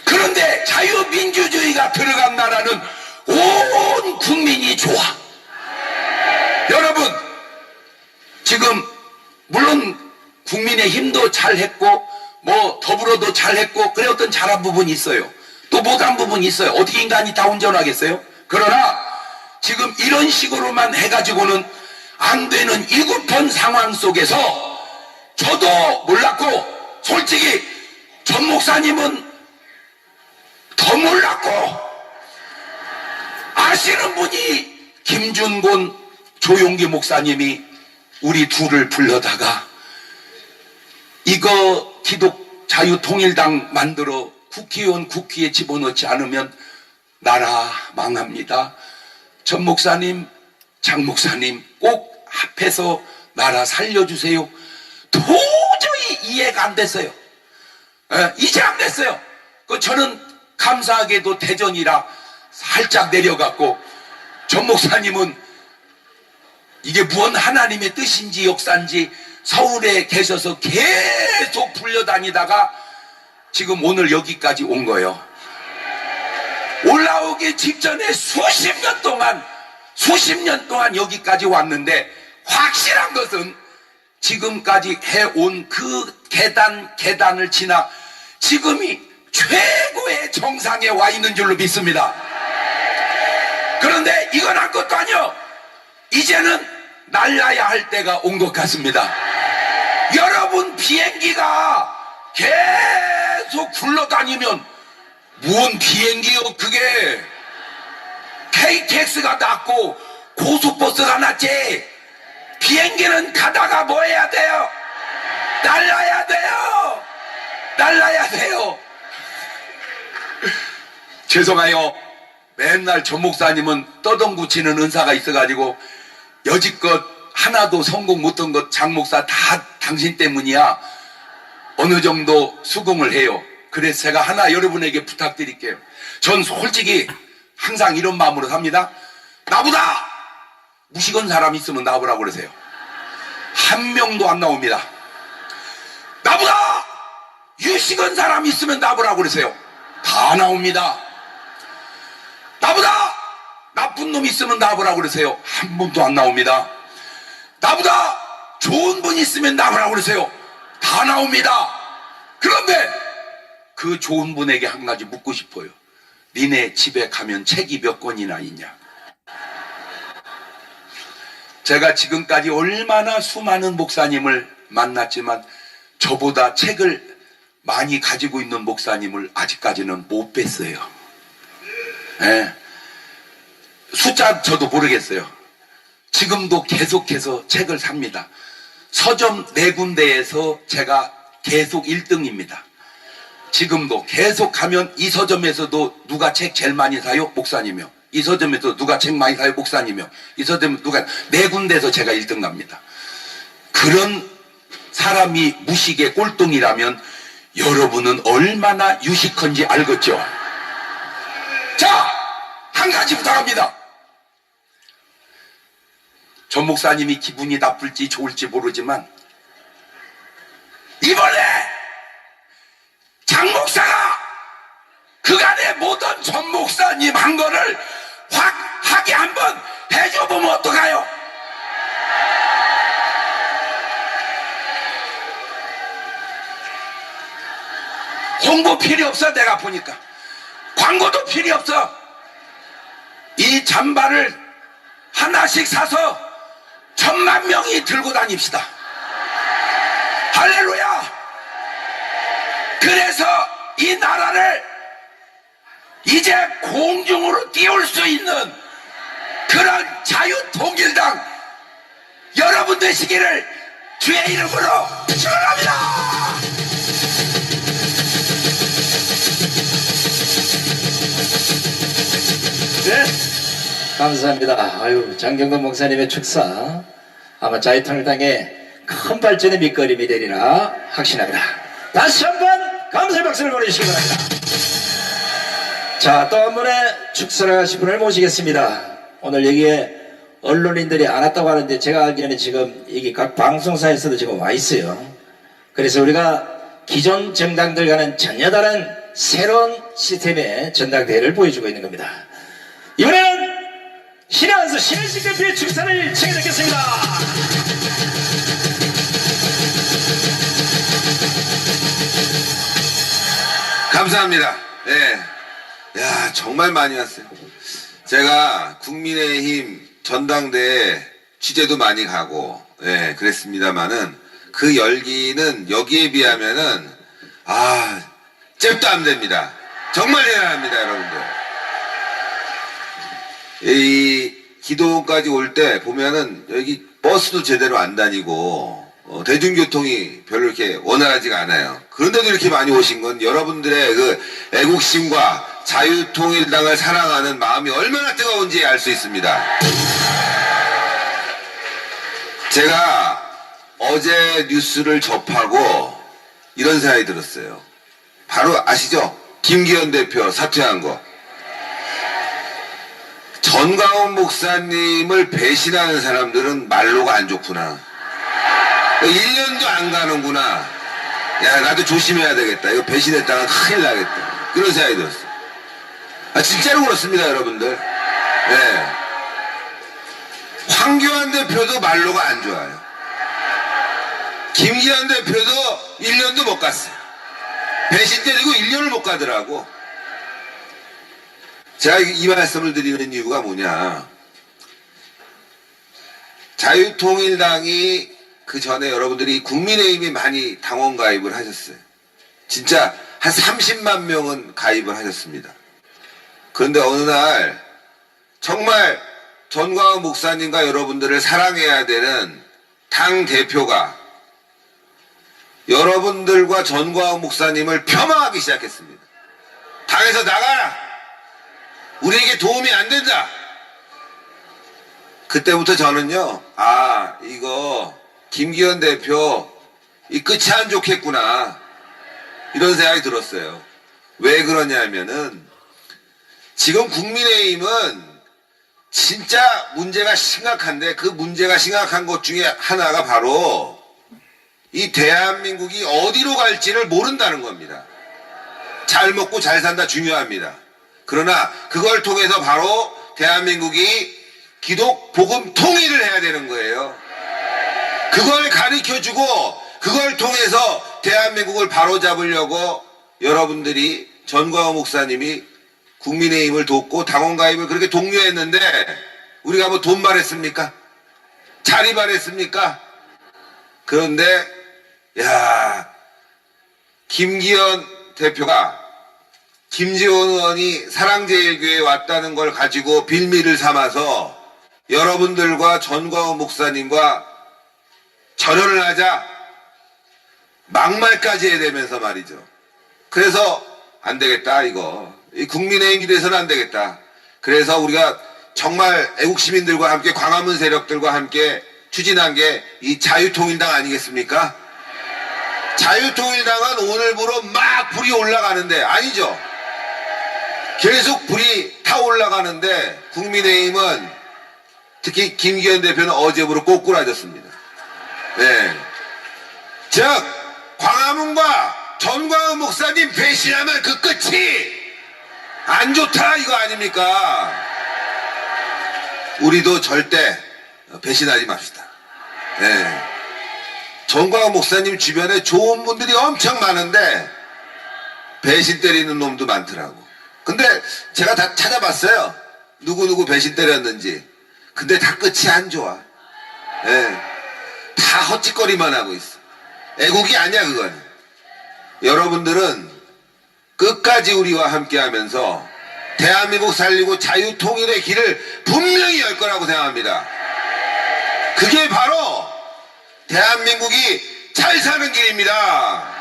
그런데 자유민주주의가 들어간 나라는 온 국민이 좋아. 여러분, 지금 물론 국민의힘도 잘했고 뭐 더불어도 잘했고 그래 어떤 잘한 부분이 있어요. 또 못한 부분이 있어요. 어떻게 인간이 다 온전하겠어요? 그러나 지금 이런 식으로만 해가지고는 안 되는 위급한 상황 속에서 저도 몰랐고 솔직히 전 목사님은 더 몰랐고 아시는 분이 김준곤 조용기 목사님이 우리 둘을 불러다가 이거 기독자유통일당 만들어 국회의원 국회에 집어넣지 않으면 나라 망합니다. 전 목사님, 장 목사님 꼭 합해서 나라 살려주세요. 도저히 이해가 안 됐어요. 이제 안 됐어요. 저는 감사하게도 대전이라 살짝 내려갔고 전 목사님은 이게 무언 하나님의 뜻인지 역사인지 서울에 계셔서 계속 불려다니다가 지금 오늘 여기까지 온 거예요. 올라오기 직전에 수십 년 동안 여기까지 왔는데 확실한 것은 지금까지 해온 그 계단을 지나 지금이 최고의 정상에 와 있는 줄로 믿습니다. 그런데 이건 할 것도 아니요. 이제는 날라야 할 때가 온 것 같습니다. 여러분 비행기가 계속 굴러다니면 무슨 비행기요 그게. KTX가 낫고 고속버스가 낫지. 비행기는 가다가 뭐 해야 돼요? 날라야 돼요. 날라야 돼요. 죄송해요. 맨날 전 목사님은 떠덩구치는 은사가 있어가지고 여지껏 하나도 성공 못한 것 장 목사 다 당신 때문이야. 어느 정도 수긍을 해요. 그래서 제가 하나 여러분에게 부탁드릴게요. 전 솔직히 항상 이런 마음으로 삽니다. 나보다 무식한 사람 있으면 나오라고 그러세요. 한 명도 안 나옵니다. 나보다 유식한 사람 있으면 나오라고 그러세요. 다 나옵니다. 나보다 나쁜 놈 있으면 나오라고 그러세요. 한 분도 안 나옵니다. 나보다 좋은 분 있으면 나오라고 그러세요. 다 나옵니다. 그런데 그 좋은 분에게 한 가지 묻고 싶어요. 니네 집에 가면 책이 몇 권이나 있냐? 제가 지금까지 얼마나 수많은 목사님을 만났지만 저보다 책을 많이 가지고 있는 목사님을 아직까지는 못 뵀어요. 네. 숫자 저도 모르겠어요. 지금도 계속해서 책을 삽니다. 서점 4군데에서 제가 계속 1등입니다. 지금도 계속 가면 이 서점에서도 누가 책 제일 많이 사요? 목사님이요. 이 서점에서 누가 책 많이 사요? 목사님이요. 이 서점에 누가 4군데에서 제가 1등 갑니다. 그런 사람이 무식의 꼴등이라면 여러분은 얼마나 유식한지 알겠죠? 자, 한 가지 부탁합니다. 전 목사님이 기분이 나쁠지 좋을지 모르지만 이번에 장 목사가 그간의 모든 전 목사님 한 거를 확 하게 한번 해줘보면 어떡해요? 홍보 필요 없어. 내가 보니까 광고도 필요 없어. 이 잠바를 하나씩 사서 1000만 명이 들고 다닙시다. 할렐루야. 그래서 이 나라를 이제 공중으로 띄울 수 있는 그런 자유통일당 여러분 되시기를 주의 이름으로 축원합니다. 네, 감사합니다. 아유, 장경돈 목사님의 축사 아마 자유통일당의 큰 발전의 밑거름이 되리라 확신합니다. 다시 한번 감사의 박수를 보내주시기 바랍니다. 자, 또 한 분의 축사를 하실 분을 모시겠습니다. 오늘 여기에 언론인들이 안 왔다고 하는데 제가 알기로는 지금 여기 각 방송사에서도 지금 와 있어요. 그래서 우리가 기존 정당들과는 전혀 다른 새로운 시스템의 전당대회를 보여주고 있는 겁니다. 이번에는 신한수 신혜식 대표의 축사를 청해듣겠습니다. 감사합니다. 네. 야, 정말 많이 왔어요. 제가 국민의힘 전당대회 취재도 많이 가고, 예, 그랬습니다만은 그 열기는 여기에 비하면은, 잽도 안 됩니다. 정말 대단합니다, 여러분들. 이 기도원까지 올 때 보면은 여기 버스도 제대로 안 다니고, 대중교통이 별로 이렇게 원활하지가 않아요. 그런데도 이렇게 많이 오신 건 여러분들의 그 애국심과 자유통일당을 사랑하는 마음이 얼마나 뜨거운지 알 수 있습니다. 제가 어제 뉴스를 접하고 이런 생각이 들었어요. 바로 아시죠? 김기현 대표 사퇴한 거. 전광훈 목사님을 배신하는 사람들은 말로가 안 좋구나. 1년도 안 가는구나. 야, 나도 조심해야 되겠다. 이거 배신했다가 큰일 나겠다. 그런 생각이 들었어요. 진짜로 그렇습니다, 여러분들. 네. 황교안 대표도 말로가 안 좋아요. 김기현 대표도 1년도 못 갔어요. 배신 때리고 1년을 못 가더라고. 제가 이 말씀을 드리는 이유가 뭐냐. 자유통일당이 그 전에 여러분들이 국민의힘이 많이 당원 가입을 하셨어요. 진짜 한 30만 명은 가입을 하셨습니다. 그런데 어느 날 정말 전광훈 목사님과 여러분들을 사랑해야 되는 당 대표가 여러분들과 전광훈 목사님을 폄하하기 시작했습니다. 당에서 나가라! 우리에게 도움이 안 된다! 그때부터 저는요, 이거 김기현 대표 이 끝이 안 좋겠구나 이런 생각이 들었어요. 왜 그러냐면은 지금 국민의힘은 진짜 문제가 심각한데 그 문제가 심각한 것 중에 하나가 바로 이 대한민국이 어디로 갈지를 모른다는 겁니다. 잘 먹고 잘 산다 중요합니다. 그러나 그걸 통해서 바로 대한민국이 기독 복음 통일을 해야 되는 거예요. 그걸 가르쳐주고 그걸 통해서 대한민국을 바로잡으려고 여러분들이 전광훈 목사님이 국민의힘을 돕고 당원 가입을 그렇게 독려했는데 우리가 뭐 돈 말했습니까? 자리 말했습니까? 그런데 김기현 대표가 김지원 의원이 사랑제일교회에 왔다는 걸 가지고 빌미를 삼아서 여러분들과 전광훈 목사님과 절연을 하자 막말까지 해대면서 말이죠. 그래서 안 되겠다 이거. 이 국민의힘 길에서는 안 되겠다. 그래서 우리가 정말 애국시민들과 함께 광화문 세력들과 함께 추진한 게 이 자유통일당 아니겠습니까? 자유통일당은 오늘부로 막 불이 올라가는데, 아니죠. 계속 불이 타 올라가는데 국민의힘은 특히 김기현 대표는 어제부로 꼬꾸라졌습니다. 네. 즉 광화문과 전광훈 목사님 배신하면 그 끝이 안 좋다 이거 아닙니까? 우리도 절대 배신하지 맙시다. 네. 전광훈 목사님 주변에 좋은 분들이 엄청 많은데 배신 때리는 놈도 많더라고. 근데 제가 다 찾아봤어요. 누구누구 배신 때렸는지. 근데 다 끝이 안 좋아. 예. 다 헛짓거리만 하고 있어. 애국이 아니야 그건. 여러분들은 끝까지 우리와 함께 하면서 대한민국 살리고 자유통일의 길을 분명히 열 거라고 생각합니다. 그게 바로 대한민국이 잘 사는 길입니다.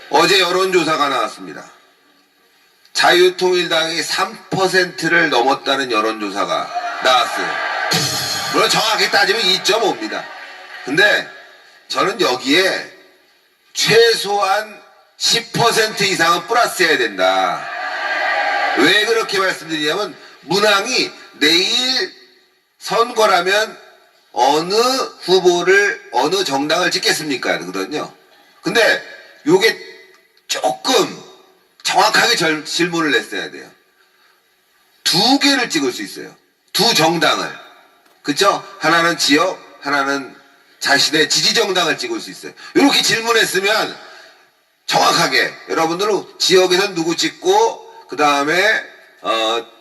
어제 여론조사가 나왔습니다. 자유통일당이 3%를 넘었다는 여론조사가 나왔어요. 물론 정확히 따지면 2.5입니다. 근데 저는 여기에 최소한 10% 이상은 플러스해야 된다. 왜 그렇게 말씀드리냐면 문항이 내일 선거라면 어느 후보를 어느 정당을 찍겠습니까? 그거든요. 근데 요게 조금 정확하게 질문을 냈어야 돼요. 두 개를 찍을 수 있어요. 두 정당을. 그쵸? 하나는 지역, 하나는 자신의 지지정당을 찍을 수 있어요. 이렇게 질문했으면 정확하게 여러분들은 지역에선 누구 찍고 그 다음에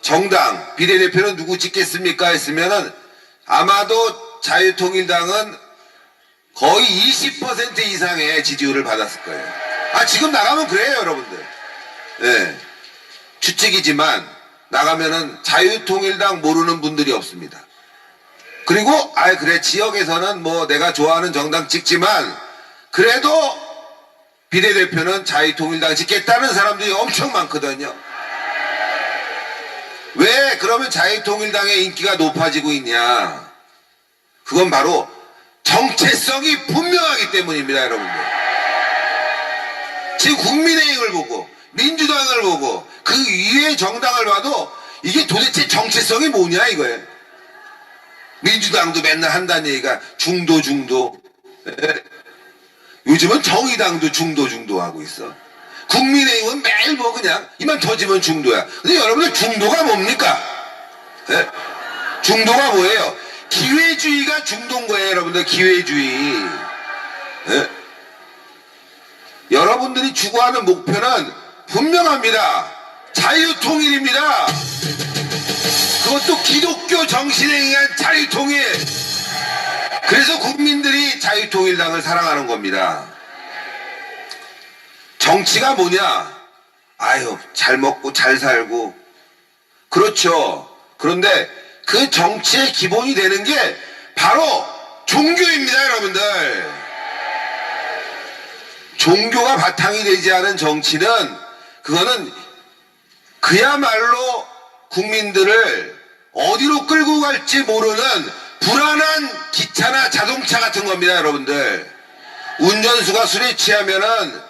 정당, 비례대표는 누구 찍겠습니까? 했으면은 아마도 자유통일당은 거의 20% 이상의 지지율을 받았을 거예요. 아 지금 나가면 그래요 여러분들. 네. 추측이지만 나가면은 자유통일당 모르는 분들이 없습니다. 그리고 그래 지역에서는 뭐 내가 좋아하는 정당 찍지만 그래도 비례대표는 자유통일당 찍겠다는 사람들이 엄청 많거든요. 왜 그러면 자유통일당의 인기가 높아지고 있냐? 그건 바로 정체성이 분명하기 때문입니다 여러분들. 지금 국민의힘을 보고 민주당을 보고 그 위에 정당을 봐도 이게 도대체 정체성이 뭐냐 이거예요. 민주당도 맨날 한다는 얘기가 중도. 요즘은 정의당도 중도 하고 있어. 국민의힘은 매일 뭐 그냥 이만 터지면 중도야. 근데 여러분들 중도가 뭡니까? 네? 중도가 뭐예요? 기회주의가 중도인 거예요 여러분들. 기회주의. 네? 여러분들이 추구하는 목표는 분명합니다. 자유통일입니다. 그것도 기독교 정신에 의한 자유통일. 그래서 국민들이 자유통일당을 사랑하는 겁니다. 정치가 뭐냐? 잘 먹고 잘 살고. 그렇죠. 그런데 그 정치의 기본이 되는 게 바로 종교입니다 여러분들. 종교가 바탕이 되지 않은 정치는 그거는 그야말로 국민들을 어디로 끌고 갈지 모르는 불안한 기차나 자동차 같은 겁니다 여러분들. 운전수가 술에 취하면은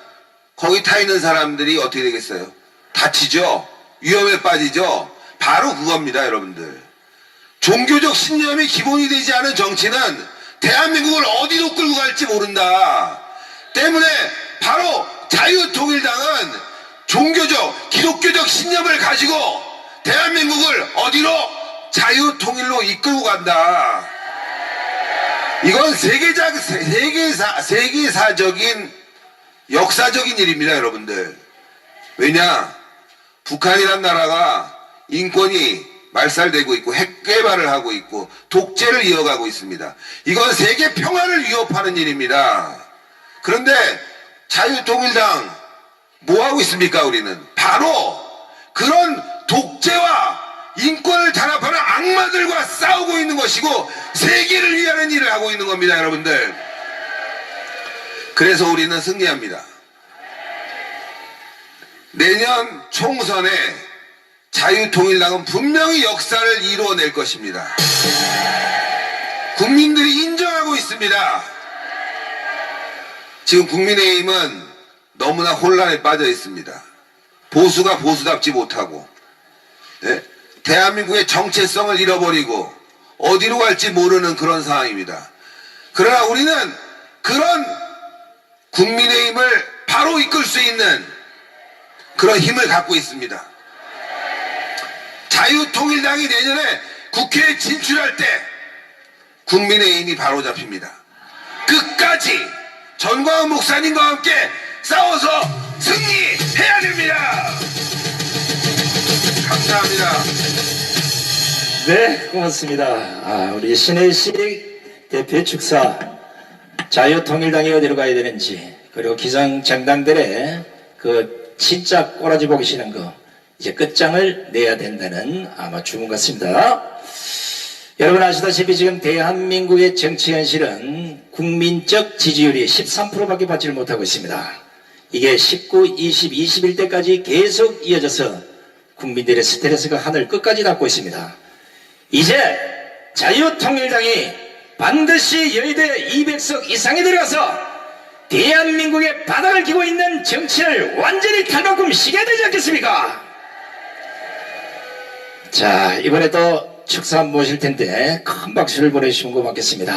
거기 타 있는 사람들이 어떻게 되겠어요? 다치죠? 위험에 빠지죠? 바로 그겁니다 여러분들. 종교적 신념이 기본이 되지 않은 정치는 대한민국을 어디로 끌고 갈지 모른다. 때문에 바로 자유통일당은 종교적 기독교적 신념을 가지고 대한민국을 어디로? 자유통일로 이끌고 간다. 이건 세계사적인 역사적인 일입니다 여러분들. 왜냐? 북한이란 나라가 인권이 말살되고 있고 핵 개발을 하고 있고 독재를 이어가고 있습니다. 이건 세계 평화를 위협하는 일입니다. 그런데 자유통일당 뭐하고 있습니까? 우리는 바로 그런 독재와 인권을 탄압하는 악마들과 싸우고 있는 것이고 세계를 위하는 일을 하고 있는 겁니다 여러분들. 그래서 우리는 승리합니다. 내년 총선에 자유통일당은 분명히 역사를 이루어낼 것입니다. 국민들이 인정하고 있습니다. 지금 국민의힘은 너무나 혼란에 빠져 있습니다. 보수가 보수답지 못하고, 예? 대한민국의 정체성을 잃어버리고 어디로 갈지 모르는 그런 상황입니다. 그러나 우리는 그런 국민의힘을 바로 이끌 수 있는 그런 힘을 갖고 있습니다. 자유통일당이 내년에 국회에 진출할 때 국민의힘이 바로 잡힙니다. 끝까지 전광훈 목사님과 함께 싸워서 승리해야 됩니다. 감사합니다. 네, 고맙습니다. 우리 신혜식 대표 축사, 자유통일당이 어디로 가야 되는지, 그리고 기성정당들의 그 진짜 꼬라지 보기 싫은 거 이제 끝장을 내야 된다는 아마 주문 같습니다. 여러분 아시다시피 지금 대한민국의 정치 현실은 국민적 지지율이 13%밖에 받지를 못하고 있습니다. 이게 19, 20, 21대까지 계속 이어져서 국민들의 스트레스가 하늘 끝까지 닿고 있습니다. 이제 자유통일당이 반드시 여의도에 200석 이상이 들어가서 대한민국의 바닥을 기고 있는 정치를 완전히 탈바꿈 시켜야 되지 않겠습니까? 자, 이번에 또 축사 모실 텐데 큰 박수를 보내주시면 고맙겠습니다.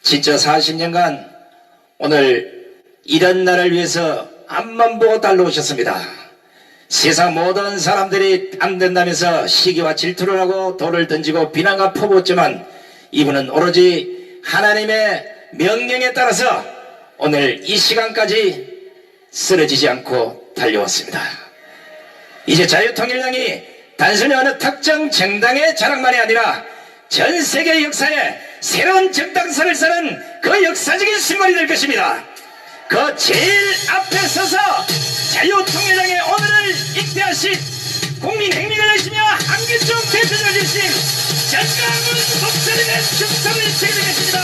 진짜 40년간 오늘 이런 날을 위해서 앞만 보고 달려오셨습니다. 세상 모든 사람들이 안 된다면서 시기와 질투를 하고 돌을 던지고 비난과 퍼붓지만 이분은 오로지 하나님의 명령에 따라서 오늘 이 시간까지 쓰러지지 않고 달려왔습니다. 이제 자유통일당이 단순히 어느 특정 정당의 자랑만이 아니라 전 세계 역사에 새로운 정당사를 쓰는 그 역사적인 신문이 될 것입니다. 그 제일 앞에 서서 자유통일당의 오늘을 잉태하신 국민행리를 하시며 한기총 대표를 주신 전광훈 목사님의 축사를 드리겠습니다.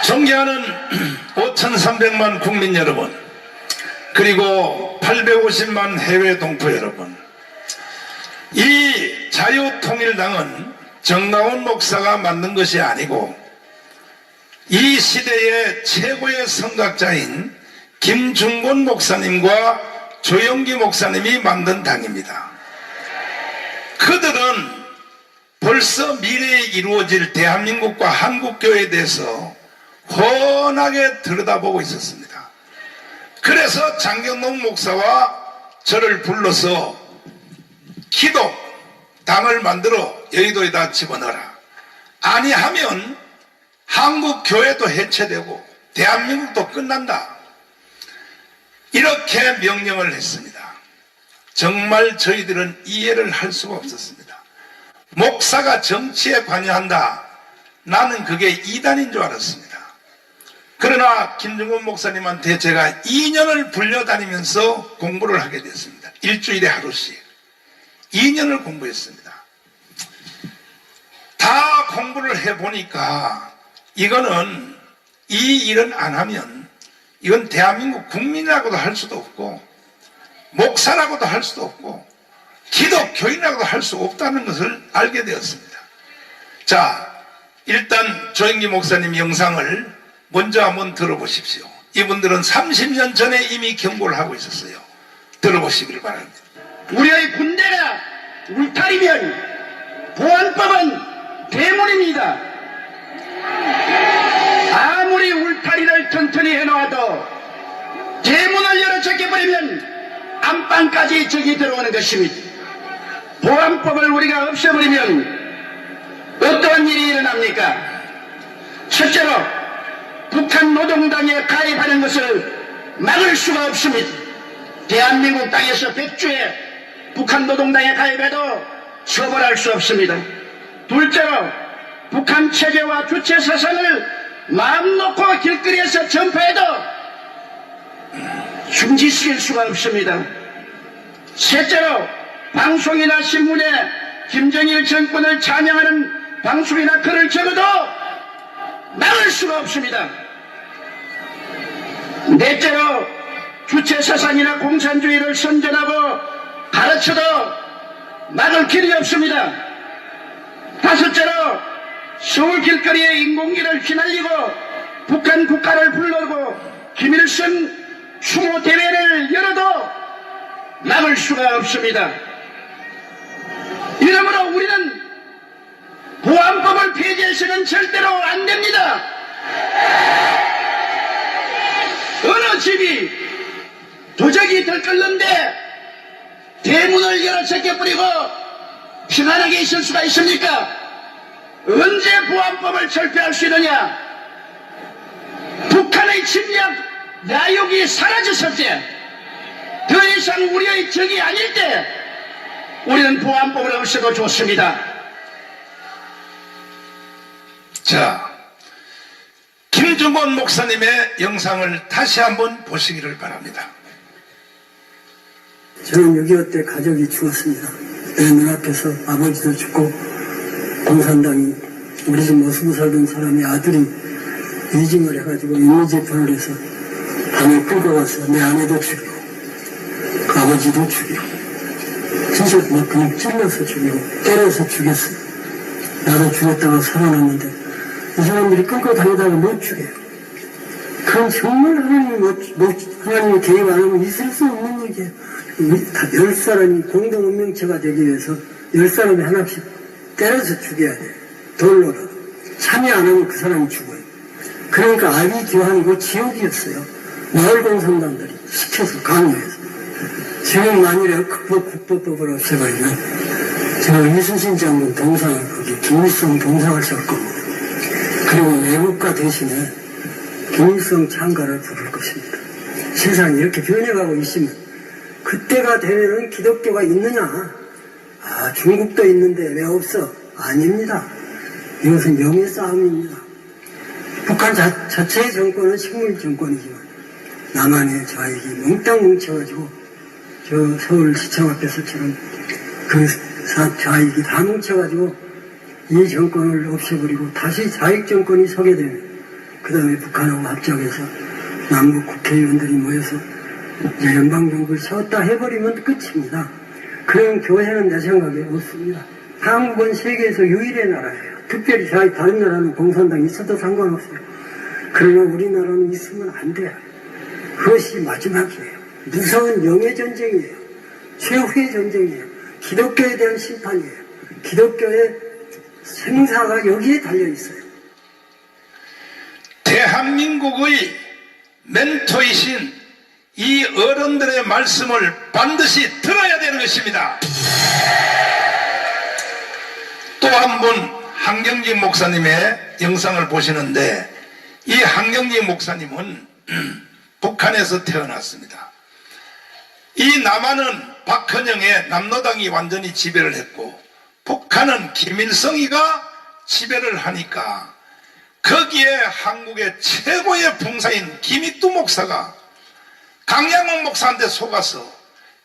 존경하는 5,300만 국민 여러분, 그리고 850만 해외 동포 여러분, 이 자유통일당은 정광훈 목사가 만든 것이 아니고 이 시대의 최고의 선각자인 김중곤 목사님과 조영기 목사님이 만든 당입니다. 그들은 벌써 미래에 이루어질 대한민국과 한국교회에 대해서 훤하게 들여다보고 있었습니다. 그래서 장경동 목사와 저를 불러서 기독 당을 만들어 여의도에다 집어넣어라. 아니하면 한국 교회도 해체되고 대한민국도 끝난다. 이렇게 명령을 했습니다. 정말 저희들은 이해를 할 수가 없었습니다. 목사가 정치에 관여한다. 나는 그게 이단인 줄 알았습니다. 그러나 김중곤 목사님한테 제가 2년을 불려다니면서 공부를 하게 됐습니다. 일주일에 하루씩 2년을 공부했습니다. 다 공부를 해보니까 이거는 이 일은 안 하면 이건 대한민국 국민이라고도 할 수도 없고 목사라고도 할 수도 없고 기독교인이라고도 할 수 없다는 것을 알게 되었습니다. 자, 일단 조영기 목사님 영상을 먼저 한번 들어보십시오. 이분들은 30년 전에 이미 경고를 하고 있었어요. 들어보시길 바랍니다. 우리의 군대가 울타리면 보안법은 대문입니다. 아무리 울타리를 튼튼히 해놓아도 대문을 열어 제껴버리면 안방까지 적이 들어오는 것입니다. 보안법을 우리가 없애버리면 어떠한 일이 일어납니까? 첫째로 북한 노동당에 가입하는 것을 막을 수가 없습니다. 대한민국 땅에서 100주에 북한 노동당에 가입해도 처벌할 수 없습니다. 둘째로 북한 체제와 주체 사상을 마음 놓고 길거리에서 전파해도 중지시킬 수가 없습니다. 셋째로 방송이나 신문에 김정일 정권을 찬양하는 방송이나 글을 적어도 막을 수가 없습니다. 넷째로 주체 사상이나 공산주의를 선전하고 가르쳐도 막을 길이 없습니다. 다섯째로 서울 길거리에 인공기를 휘날리고 북한 국가를 불러오고 김일성 추모 대회를 열어도 막을 수가 없습니다. 이러므로 우리는 보안법을 폐지해서는 절대로 안 됩니다. 어느 집이 도적이 들끓는데 대문을 열어 제껴버리고 평안하게 있을 수가 있습니까? 언제 보안법을 철폐할 수 있느냐? 북한의 침략 야욕이 사라졌을 때, 더 이상 우리의 적이 아닐 때 우리는 보안법을 없애도 좋습니다. 자, 김중곤 목사님의 영상을 다시 한번 보시기를 바랍니다. 저는 6.25 때 가족이 죽었습니다. 내 눈앞에서 아버지도 죽고 공산당이 우리 집 모습을 살던 사람의 아들이 위증을 해가지고 임의재판을 해서 밤에 끌고 가서 내 아내도 죽이고 그 아버지도 죽이고 진짜 막 그냥 찔러서 죽이고 때려서 죽였어요. 나도 죽였다가 살아났는데 이 사람들이 끌고 다니다가 못 죽여요. 그건 정말 하나님이 개입 안 하면 있을 수 없는 얘기예요. 다 10사람이 공동 운명체가 되기 위해서 10사람이 하나씩 때려서 죽여야 돼요. 돌로라도. 참여 안 하면 그 사람이 죽어요. 그러니까 아비 교환이고 지옥이었어요. 마을 공산당들이 시켜서 강요해서. 지금 만일에 국보법을 없애버리면 제가 이순신 장군 동상을 거기 김일성 동상을 설 겁니다. 그리고 외국가 대신에 김일성 창가를 부를 것입니다. 세상이 이렇게 변해가고 있으면 그때가 되면은 기독교가 있느냐? 아, 중국도 있는데 왜 없어? 아닙니다. 이것은 영의 싸움입니다. 북한 자체의 정권은 식물 정권이지만 남한의 좌익이 몽땅 뭉쳐가지고 저 서울시청 앞에서처럼 그 좌익이 다 뭉쳐가지고 이 정권을 없애버리고 다시 좌익 정권이 서게 되면 그 다음에 북한하고 합작해서 남북 국회의원들이 모여서 연방정부를 세웠다 해버리면 끝입니다. 그런 교회는 내 생각에 없습니다. 한국은 세계에서 유일의 나라예요. 특별히 다른 나라는 공산당이 있어도 상관없어요. 그러나 우리나라는 있으면 안 돼요. 그것이 마지막이에요. 무서운 영의 전쟁이에요. 최후의 전쟁이에요. 기독교에 대한 심판이에요. 기독교의 생사가 여기에 달려있어요. 대한민국의 멘토이신 이 어른들의 말씀을 반드시 들어야 되는 것입니다. 또 한 분 한경직 목사님의 영상을 보시는데 이 한경직 목사님은 북한에서 태어났습니다. 이 남한은 박헌영의 남로당이 완전히 지배를 했고 북한은 김일성이가 지배를 하니까 거기에 한국의 최고의 봉사인 김익두 목사가 강양옥 목사한테 속아서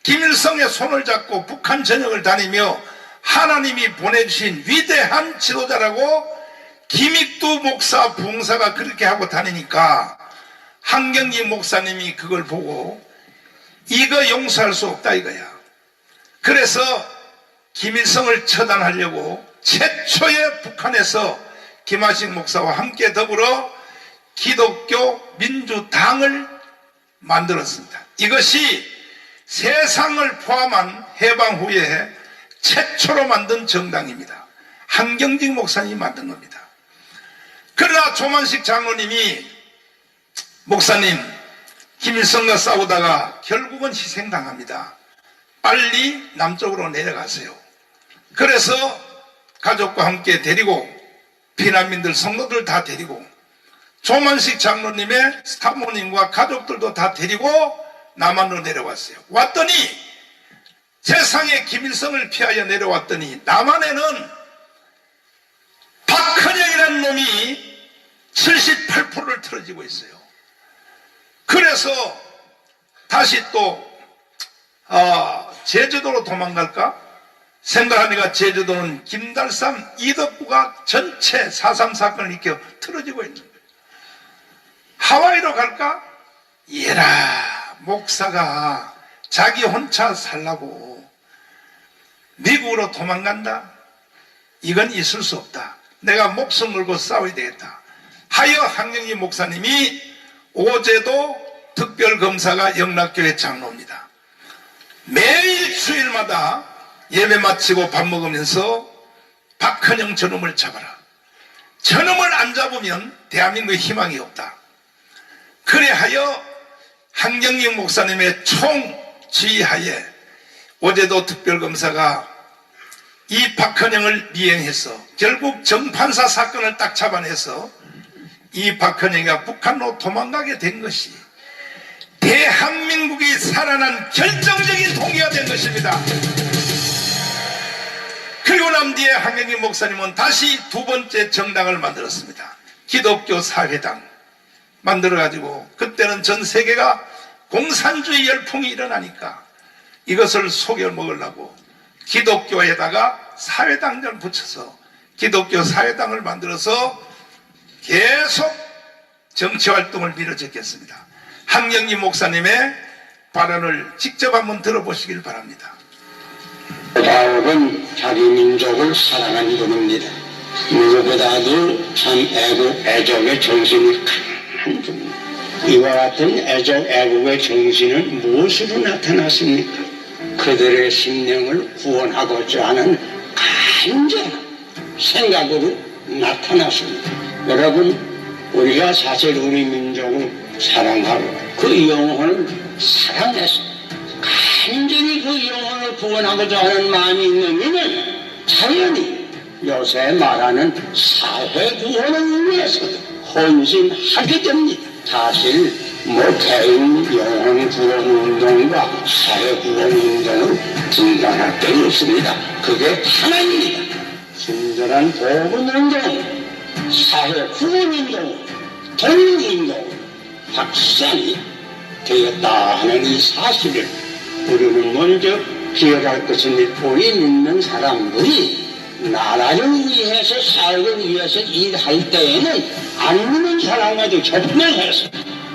김일성의 손을 잡고 북한 전역을 다니며 하나님이 보내주신 위대한 지도자라고 김익두 목사 봉사가 그렇게 하고 다니니까 한경직 목사님이 그걸 보고 이거 용서할 수 없다 이거야. 그래서 김일성을 처단하려고 최초의 북한에서 김하식 목사와 함께 더불어 기독교 민주당을 만들었습니다. 이것이 세상을 포함한 해방 후에 최초로 만든 정당입니다. 한경직 목사님이 만든 겁니다. 그러나 조만식 장로님이 목사님 김일성과 싸우다가 결국은 희생당합니다. 빨리 남쪽으로 내려가세요. 그래서 가족과 함께 데리고 피난민들 성도들 다 데리고 조만식 장로님의 사모님과 가족들도 다 데리고 남한으로 내려왔어요. 왔더니 세상에 김일성을 피하여 내려왔더니 남한에는 박헌영이라는 놈이 78%를 틀어지고 있어요. 그래서 다시 또 제주도로 도망갈까 생각하니까 제주도는 김달삼 이덕구가 전체 4.3 사건을 일으켜 틀어지고 있는 거예요. 하와이로 갈까? 이라 목사가 자기 혼자 살라고 미국으로 도망간다? 이건 있을 수 없다. 내가 목숨 걸고 싸워야 되겠다 하여 한경희 목사님이 오제도 특별검사가 영락교회 장로입니다. 매일 주일마다 예배 마치고 밥 먹으면서 박헌영 저놈을 잡아라. 저놈을 안 잡으면 대한민국에 희망이 없다. 그래하여 한경희 목사님의 총지휘하에 오제도 특별검사가 이 박헌영을 미행해서 결국 정판사 사건을 딱 잡아내서 이 박헌영이가 북한으로 도망가게 된 것이 대한민국이 살아난 결정적인 동기가 된 것입니다. 그리고 난 뒤에 한경희 목사님은 다시 두 번째 정당을 만들었습니다. 기독교 사회당 만들어가지고 그때는 전 세계가 공산주의 열풍이 일어나니까 이것을 속여 먹으려고 기독교에다가 사회당을 붙여서 기독교 사회당을 만들어서 계속 정치활동을 밀어제겼습니다. 한경희 목사님의 발언을 직접 한번 들어보시길 바랍니다. 바울은 자기 민족을 사랑한 분입니다. 누구보다도 참 애국의 정신이 강한 분입니다. 이와 같은 애국의 정신은 무엇으로 나타났습니까? 그들의 심령을 구원하고자 하는 간절한 생각으로 나타났습니다. 여러분, 우리가 사실 우리 민족을 사랑하고 그 영혼을 사랑해서 간절히 그 영혼을 구원하고자 하는 마음이 있는 이는 자연히 요새 말하는 사회 구원을 위해서 헌신하게 됩니다. 사실 개인 영혼 구원 운동과 사회 구원 운동은 분간할 게 없습니다. 그게 하나입니다. 순전한 복음 운동, 사회 구원 운동, 독립 운동 확산이 되었다 하는 이 사실을 우리는 먼저 기억할 것입니다. 우리 믿는 사람들이 나라를 위해서 사역을 위해서 일할 때에는 안 믿는 사람과도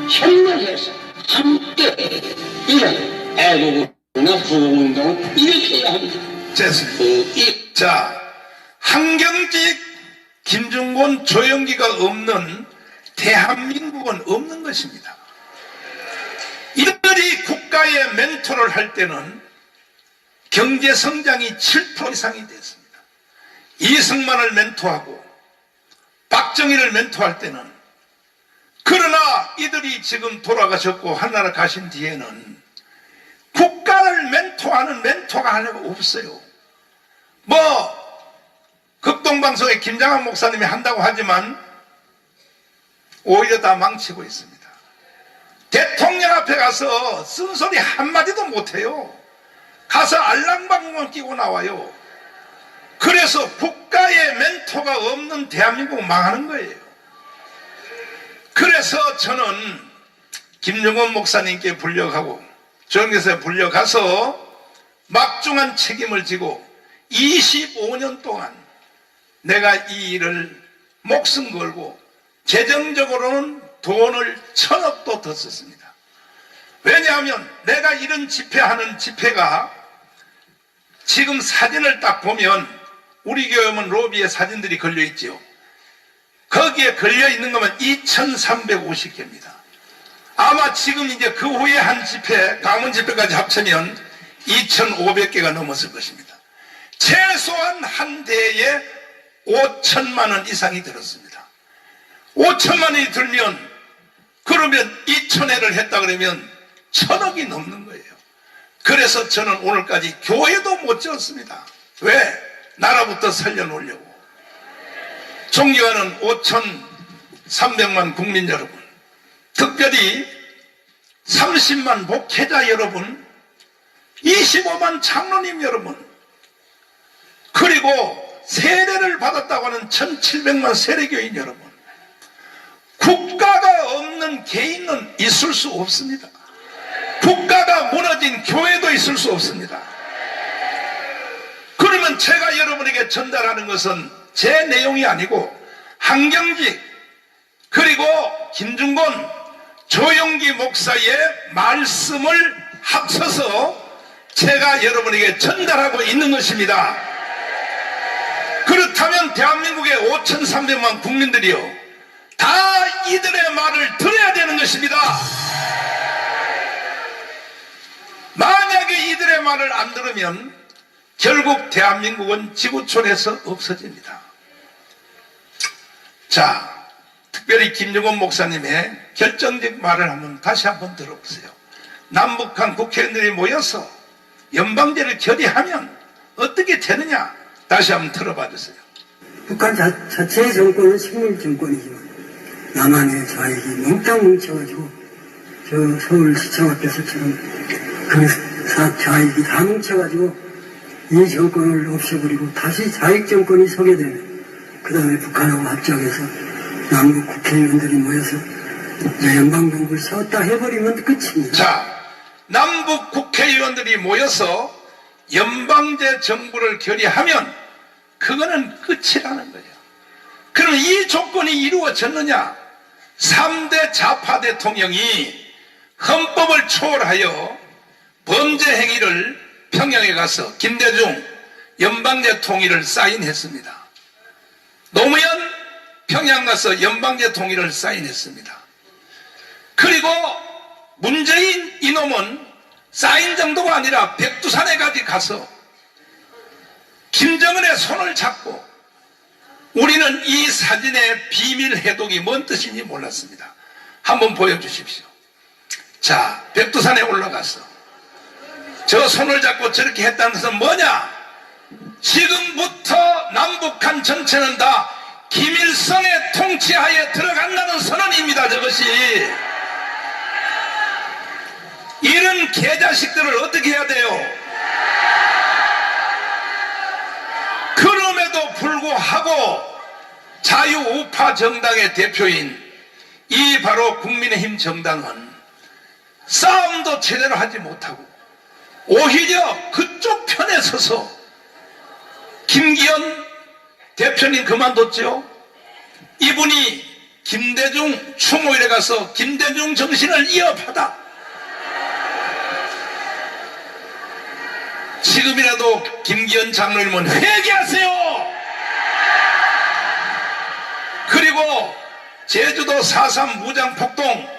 협력해서 함께 이런 애국이나 구호운동을 일으켜야 합니다. 됐습니다. 자, 한경직, 김중곤, 조영기가 없는 대한민국은 없는 것입니다. 이들이 국가의 멘토를 할 때는 경제 성장이 7% 이상이 됐습니다. 이승만을 멘토하고 박정희를 멘토할 때는, 그러나 이들이 지금 돌아가셨고 하나라 가신 뒤에는 국가를 멘토하는 멘토가 하나가 없어요. 극동방송에 김장한 목사님이 한다고 하지만 오히려 다 망치고 있습니다. 대통령 앞에 가서 쓴소리 한마디도 못해요. 가서 알랑방구만 끼고 나와요. 그래서 국가의 멘토가 없는 대한민국은 망하는 거예요. 그래서 저는 김정원 목사님께 불려가고 정교사에 불려가서 막중한 책임을 지고 25년 동안 내가 이 일을 목숨 걸고 재정적으로는 돈을 1,000억도 더 썼습니다. 왜냐하면 내가 이런 집회하는 집회가 지금 사진을 딱 보면 우리 교회는 로비에 사진들이 걸려있지요. 거기에 걸려있는 것만 2,350개입니다. 아마 지금 이제 그 후에 한 집회, 강원 집회까지 합치면 2,500개가 넘었을 것입니다. 최소한 한 대에 5천만 원 이상이 들었습니다. 5천만 원이 들면, 그러면 2,000회를 했다 그러면 1,000억이 넘는 거예요. 그래서 저는 오늘까지 교회도 못 지었습니다. 왜? 나라부터 살려놓으려고. 존경하는 5,300만 국민 여러분, 특별히 30만 목회자 여러분, 25만 장로님 여러분, 그리고 세례를 받았다고 하는 1,700만 세례교인 여러분, 국가가 없는 개인은 있을 수 없습니다. 국가가 무너진 교회도 있을 수 없습니다. 그러면 제가 여러분에게 전달하는 것은 제 내용이 아니고 한경직, 그리고 김중곤, 조영기 목사의 말씀을 합쳐서 제가 여러분에게 전달하고 있는 것입니다. 그렇다면 대한민국의 5,300만 국민들이요, 다 이들의 말을 들어야 되는 것입니다. 만약에 이들의 말을 안 들으면 결국 대한민국은 지구촌에서 없어집니다. 자, 특별히 김정은 목사님의 결정적 말을 다시 한번 들어보세요. 남북한 국회의원들이 모여서 연방제를 결의하면 어떻게 되느냐, 다시 한번 들어봐 주세요. 북한 자체의 정권은 식물 정권이지만 남한의 좌익이 몽땅 뭉쳐가지고 저 서울시청 앞에서처럼 그 좌익이 다 뭉쳐가지고 이 정권을 없애버리고 다시 좌익 정권이 서게 되면 그 다음에 북한하고 합작해서 남북 국회의원들이 모여서 연방정부를 세웠다 해버리면 끝입니다. 자, 남북 국회의원들이 모여서 연방제 정부를 결의하면 그거는 끝이라는 거예요. 그럼 이 조건이 이루어졌느냐? 3대 좌파 대통령이 헌법을 초월하여 범죄 행위를 평양에 가서 김대중 연방제 통일을 사인했습니다. 노무현 평양 가서 연방제 통일을 사인했습니다. 그리고 문재인 이놈은 사인 정도가 아니라 백두산에까지 가서 김정은의 손을 잡고, 우리는 이 사진의 비밀 해독이 뭔 뜻인지 몰랐습니다. 한번 보여주십시오. 자, 백두산에 올라가서 저 손을 잡고 저렇게 했다는 것은 뭐냐? 지금부터 남북한 전체는 다 김일성의 통치하에 들어간다는 선언입니다. 저것이. 이런 개자식들을 어떻게 해야 돼요? 그럼에도 불구하고 자유우파 정당의 대표인 이 바로 국민의힘 정당은 싸움도 제대로 하지 못하고 오히려 그쪽 편에 서서 김기현 대표님 그만뒀죠. 이분이 김대중 추모일에 가서 김대중 정신을 이어받아 지금이라도 김기현 장로님은 회개하세요. 그리고 제주도 4.3 무장폭동,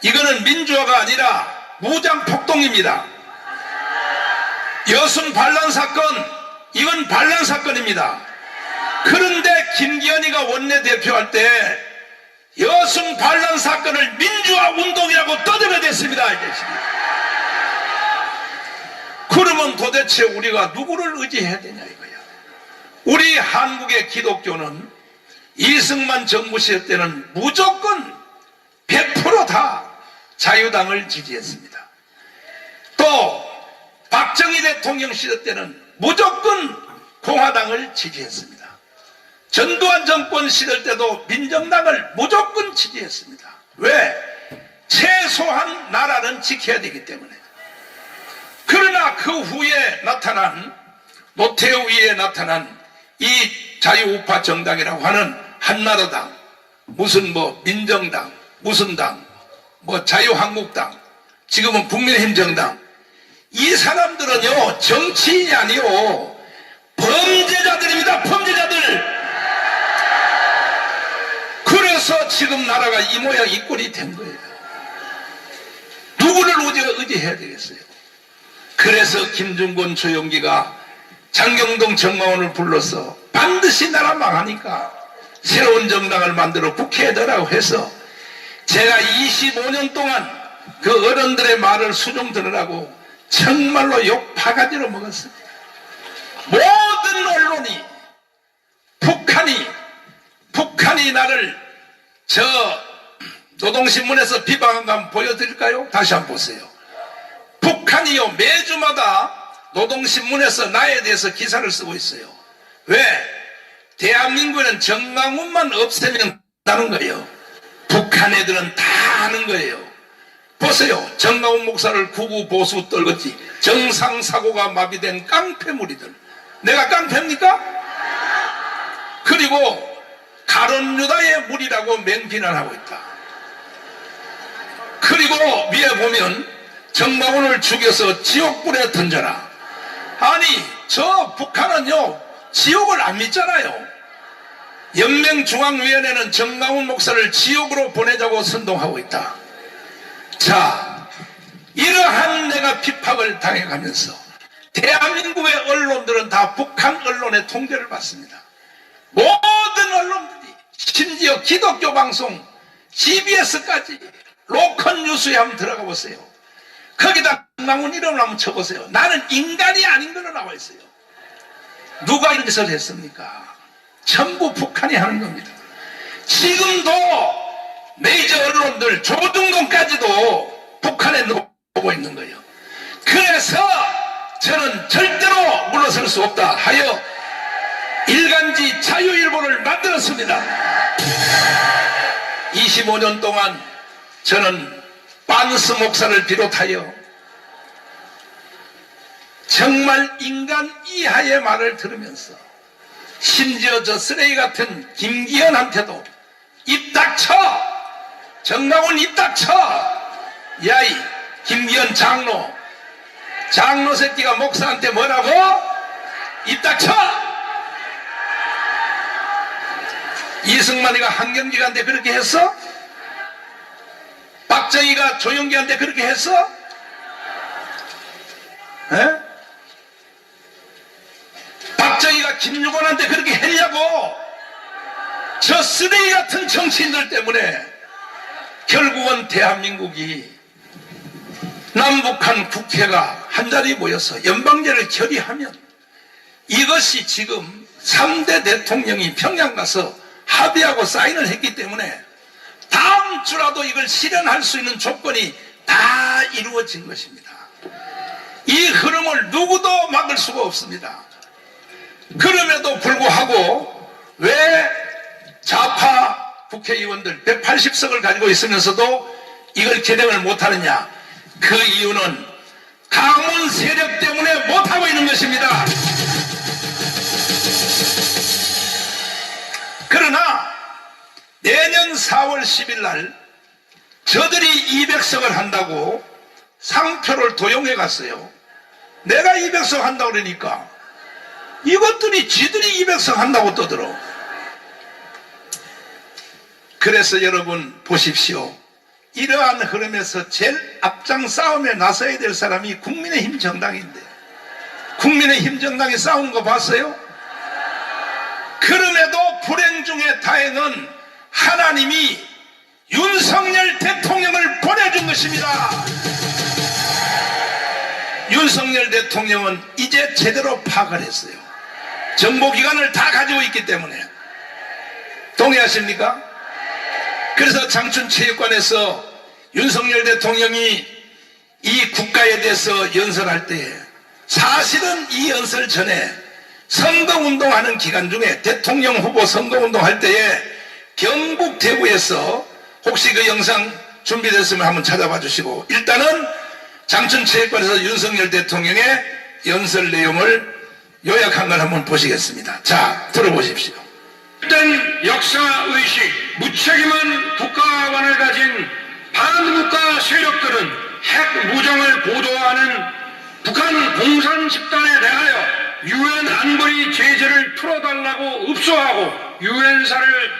이거는 민주화가 아니라 무장폭동입니다. 여순 반란 사건, 이건 반란 사건입니다. 그런데 김기현이가 원내대표할 때 여순 반란 사건을 민주화 운동이라고 떠들어댔습니다. 그러면 도대체 우리가 누구를 의지해야 되냐 이거야. 우리 한국의 기독교는 이승만 정부 시절 때는 무조건 100% 다 자유당을 지지했습니다. 또 박정희 대통령 시절 때는 무조건 공화당을 지지했습니다. 전두환 정권 시절 때도 민정당을 무조건 지지했습니다. 왜? 최소한 나라는 지켜야 되기 때문에. 그러나 그 후에 나타난, 노태우 위에 나타난 이 자유우파 정당이라고 하는 한나라당, 무슨 민정당, 무슨 당, 자유한국당, 지금은 국민의힘 정당, 이 사람들은요 정치인이 아니요 범죄자들입니다. 범죄자들. 그래서 지금 나라가 이 모양 이 꼴이 된 거예요. 누구를 의지해야 되겠어요? 그래서 김중곤 조영기가 장경동 정마원을 불러서 반드시 나라 망하니까 새로운 정당을 만들어 국회에 넣으라고 해서 제가 25년 동안 그 어른들의 말을 수종 들으라고 정말로 욕 바가지로 먹었습니다. 모든 언론이 북한이 나를 노동신문에서 비방한 거 한번 보여드릴까요? 다시 한번 보세요. 북한이요 매주마다 노동신문에서 나에 대해서 기사를 쓰고 있어요. 왜? 대한민국에는 정강훈만 없애면 다는 거예요. 북한 애들은 다 아는 거예요. 보세요. 정강훈 목사를 구구 보수 떨궜지. 정상사고가 마비된 깡패무리들. 내가 깡패입니까? 그리고 가론유다의 무리라고 맹비난하고 있다. 그리고 위에 보면 정마훈을 죽여서 지옥불에 던져라. 아니 저 북한은요 지옥을 안 믿잖아요. 연맹중앙위원회는 정마훈 목사를 지옥으로 보내자고 선동하고 있다. 자, 이러한 내가 핍박을 당해가면서 대한민국의 언론들은 다 북한 언론의 통제를 받습니다. 모든 언론들이, 심지어 기독교 방송 GBS까지 로컬 뉴스에 한번 들어가 보세요. 거기다 정마훈 이름을 한번 쳐보세요. 나는 인간이 아닌 걸로 나와 있어요. 누가 이런 짓을 했습니까? 전부 북한이 하는 겁니다. 지금도 메이저 언론들 조중동까지도 북한에 놓고 있는 거예요. 그래서 저는 절대로 물러설 수 없다 하여 일간지 자유일보를 만들었습니다. 25년 동안 저는 반스 목사를 비롯하여 정말 인간 이하의 말을 들으면서 심지어 저 쓰레기 같은 김기현한테도 입 닥쳐! 정마훈 입 닥쳐! 야이 김기현 장로 새끼가 목사한테 뭐라고? 입 닥쳐! 이승만이가 한경기한테 그렇게 했어? 박정희가 조영기한테 그렇게 했어? 에? 박정희가 김유곤한테 그렇게 했냐고. 저 쓰레기 같은 정치인들 때문에 결국은 대한민국이 남북한 국회가 한자리에 모여서 연방제를 결의하면 이것이 지금 3대 대통령이 평양 가서 합의하고 사인을 했기 때문에 다음 주라도 이걸 실현할 수 있는 조건이 다 이루어진 것입니다. 이 흐름을 누구도 막을 수가 없습니다. 그럼에도 불구하고 왜 좌파 국회의원들 180석을 가지고 있으면서도 이걸 개정을 못하느냐? 그 이유는 가문 세력 때문에 못하고 있는 것입니다. 그러나 내년 4월 10일 날 저들이 200석을 한다고 상표를 도용해 갔어요. 내가 200석 한다고 그러니까 이것들이 지들이 200석 한다고 떠들어. 그래서 여러분 보십시오. 이러한 흐름에서 제일 앞장 싸움에 나서야 될 사람이 국민의힘 정당인데 국민의힘 정당이 싸우는 거 봤어요? 그럼에도 불행 중에 다행은 하나님이 윤석열 대통령을 보내준 것입니다. 윤석열 대통령은 이제 제대로 파악을 했어요. 정보기관을 다 가지고 있기 때문에. 동의하십니까? 그래서 장춘체육관에서 윤석열 대통령이 이 국가에 대해서 연설할 때 사실은 이 연설 전에 선거운동하는 기간 중에 대통령 후보 선거운동할 때에 경북 대구에서 혹시 그 영상 준비됐으면 한번 찾아봐 주시고 일단은 장춘체육관에서 윤석열 대통령의 연설 내용을 요약한 걸 한번 보시겠습니다. 자, 들어보십시오. 된 역사의식, 무책임한 국가관을 가진 반국가 세력들은 핵 무장을 보도하는 북한 공산 집단에 대하여 유엔 안보리 제재를 풀어달라고 읍소하고 유엔사를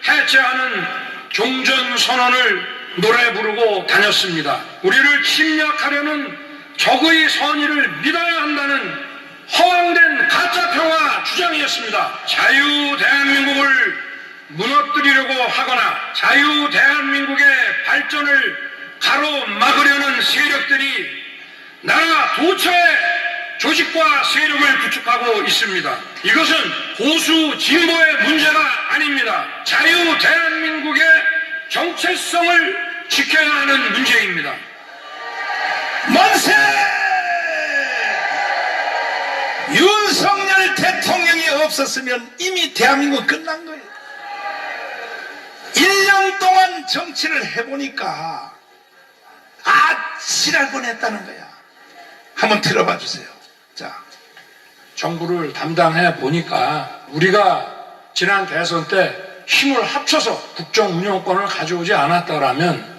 해체하는 종전선언을 노래 부르고 다녔습니다. 우리를 침략하려는 적의 선의를 믿어야 한다는 허황된 가짜평화 주장이었습니다. 자유 대한민국을 무너뜨리려고 하거나 자유 대한민국의 발전을 가로막으려는 세력들이 나라 도처에 조직과 세력을 구축하고 있습니다. 이것은 보수 진보의 문제가 아닙니다. 자유 대한민국의 정체성을 지켜야 하는 문제입니다. 만세! 윤석열 대통령이 없었으면 이미 대한민국 끝난 거예요. 1년 동안 정치를 해보니까 지랄 뻔했다는 거야. 한번 들어봐 주세요. 자, 정부를 담당해 보니까 우리가 지난 대선 때 힘을 합쳐서 국정 운영권을 가져오지 않았더라면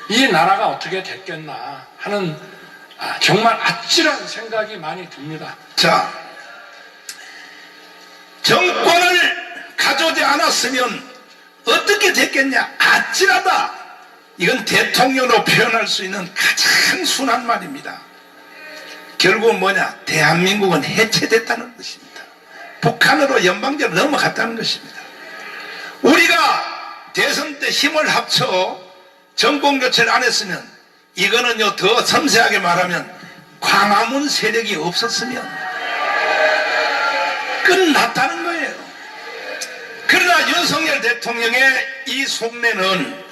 이 나라가 어떻게 됐겠나 하는 정말 아찔한 생각이 많이 듭니다. 자, 정권을 가져오지 않았으면 어떻게 됐겠냐? 아찔하다. 이건 대통령으로 표현할 수 있는 가장 순한 말입니다. 결국은 뭐냐? 대한민국은 해체됐다는 것입니다. 북한으로 연방제로 넘어갔다는 것입니다. 우리가 대선 때 힘을 합쳐 정권 교체를 안 했으면, 이거는요, 더 섬세하게 말하면 광화문 세력이 없었으면 끝났다는 거예요. 그러나 윤석열 대통령의 이 속내는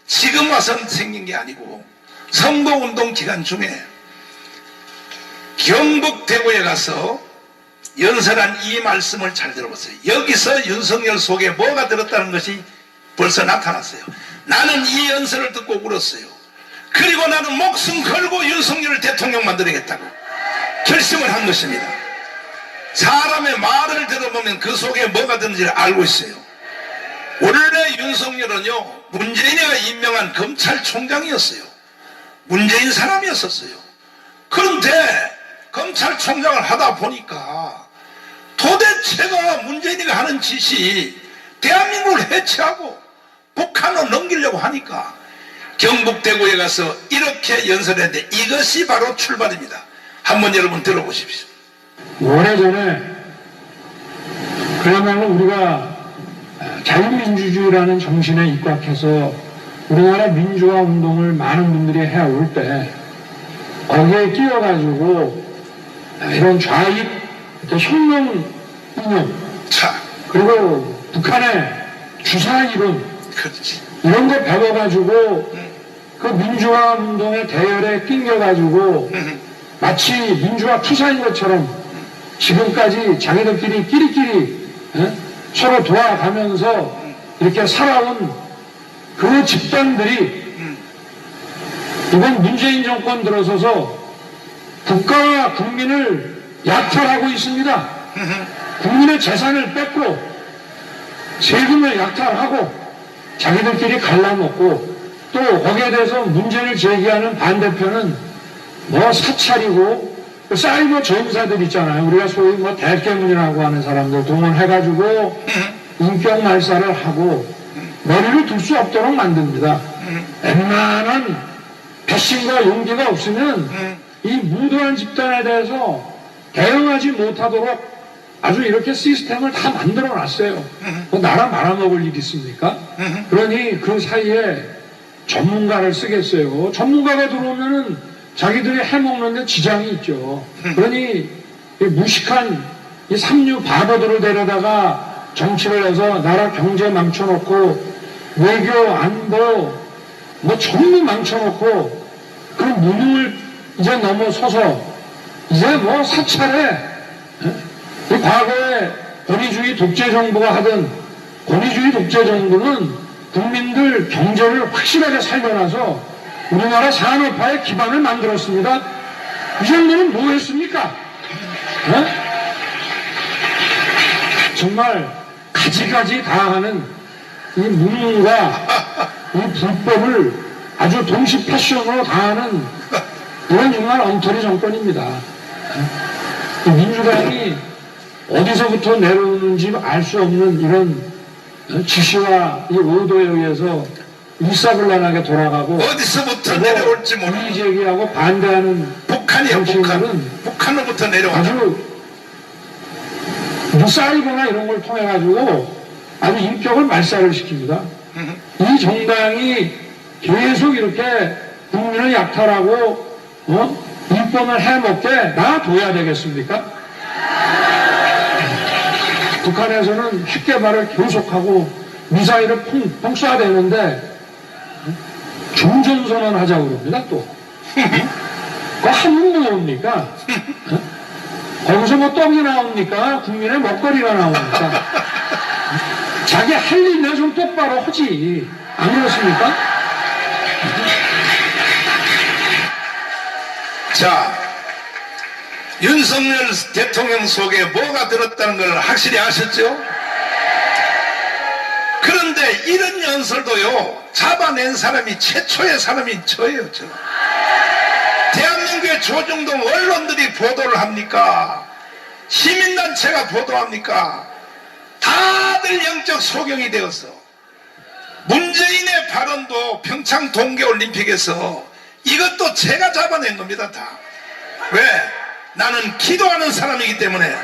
지금 와서 생긴 게 아니고, 선거운동 기간 중에 경북 대구에 가서 연설한 이 말씀을 잘 들어보세요. 여기서 윤석열 속에 뭐가 들었다는 것이 벌써 나타났어요. 나는 이 연설을 듣고 울었어요. 그리고 나는 목숨 걸고 윤석열을 대통령 만들어야겠다고 결심을 한 것입니다. 사람의 말을 들어보면 그 속에 뭐가 드는지를 알고 있어요. 원래 윤석열은요, 문재인이가 임명한 검찰총장이었어요. 문재인 사람이었었어요. 그런데 검찰총장을 하다 보니까 도대체가 문재인이가 하는 짓이 대한민국을 해체하고 북한으로 넘기려고 하니까 경북 대구에 가서 이렇게 연설했는데, 이것이 바로 출발입니다. 한번 여러분 들어보십시오. 오래전에 그야말로 우리가 자유민주주의라는 정신에 입각해서 우리나라 민주화 운동을 많은 분들이 해올 때, 거기에 끼어가지고 이런 좌익 혁명 이념, 그리고 북한의 주사 이론, 이런 거 배워가지고 그 민주화 운동의 대열에 낑겨가지고 마치 민주화 투사인 것처럼 지금까지 자기들끼리 끼리끼리 서로 도와가면서 이렇게 살아온 그 집단들이 이번 문재인 정권 들어서서 국가와 국민을 약탈하고 있습니다. 국민의 재산을 뺏고 세금을 약탈하고 자기들끼리 갈라먹고, 또 거기에 대해서 문제를 제기하는 반대편은 뭐 사찰이고, 사이버 전사들 있잖아요. 우리가 소위 뭐 대깨문이라고 하는 사람들 동원해가지고 인격 말살을 하고 머리를 둘 수 없도록 만듭니다. 웬만한 배신과 용기가 없으면 이 무도한 집단에 대해서 대응하지 못하도록 아주 이렇게 시스템을 다 만들어 놨어요. 뭐 나라 말아먹을 일 있습니까? 그러니 그 사이에 전문가를 쓰겠어요. 전문가가 들어오면은 자기들이 해먹는데 지장이 있죠. 그러니 이 무식한 이 삼류 바보들을 데려다가 정치를 해서 나라 경제 망쳐놓고 외교 안보 뭐 전부 망쳐놓고 그 무능을 이제 넘어서서 이제 뭐 사찰에 이 과거에 권위주의 독재 정부가 하던 권위주의 독재 정부는 국민들 경제를 확실하게 살려놔서 우리나라 산업화의 기반을 만들었습니다. 이 정도는 뭐 했습니까? 정말 가지가지 다 하는 이 무능과 이 불법을 아주 동시 패션으로 다 하는 이런 정말 엉터리 정권입니다. 민주당이 어디서부터 내려오는지 알 수 없는 이런 지시와 이 의도에 의해서 일사불란하게 돌아가고, 어디서부터 내려올지 모르는 이의 제기하고 반대하는 북한이에요. 북한으로부터 내려와요. 아주 사이버나 이런 걸 통해 가지고 아주 인격을 말살을 시킵니다. 이 정당이 계속 이렇게 국민을 약탈하고 인권을 해먹게 놔둬야 되겠습니까? 북한에서는 핵 개발을 계속하고 미사일을 펑펑 쏴대는데 종전선언 하자고 그럽니다. 또 그거 하면 뭐옵니까? 거기서 뭐 떡이 나옵니까? 국민의 먹거리가 나옵니까? 자기 할 일이나 좀 똑바로 하지, 안 그렇습니까? 자, 윤석열 대통령 속에 뭐가 들었다는 걸 확실히 아셨죠? 그런데 이런 연설도요, 잡아낸 사람이 최초의 사람이 저예요. 대한민국 대한민국의 조중동 언론들이 보도를 합니까? 시민단체가 보도합니까? 다들 영적 소경이 되어서 문재인의 발언도 평창 동계올림픽에서 이것도 제가 잡아낸 겁니다. 다. 왜? 나는 기도하는 사람이기 때문에.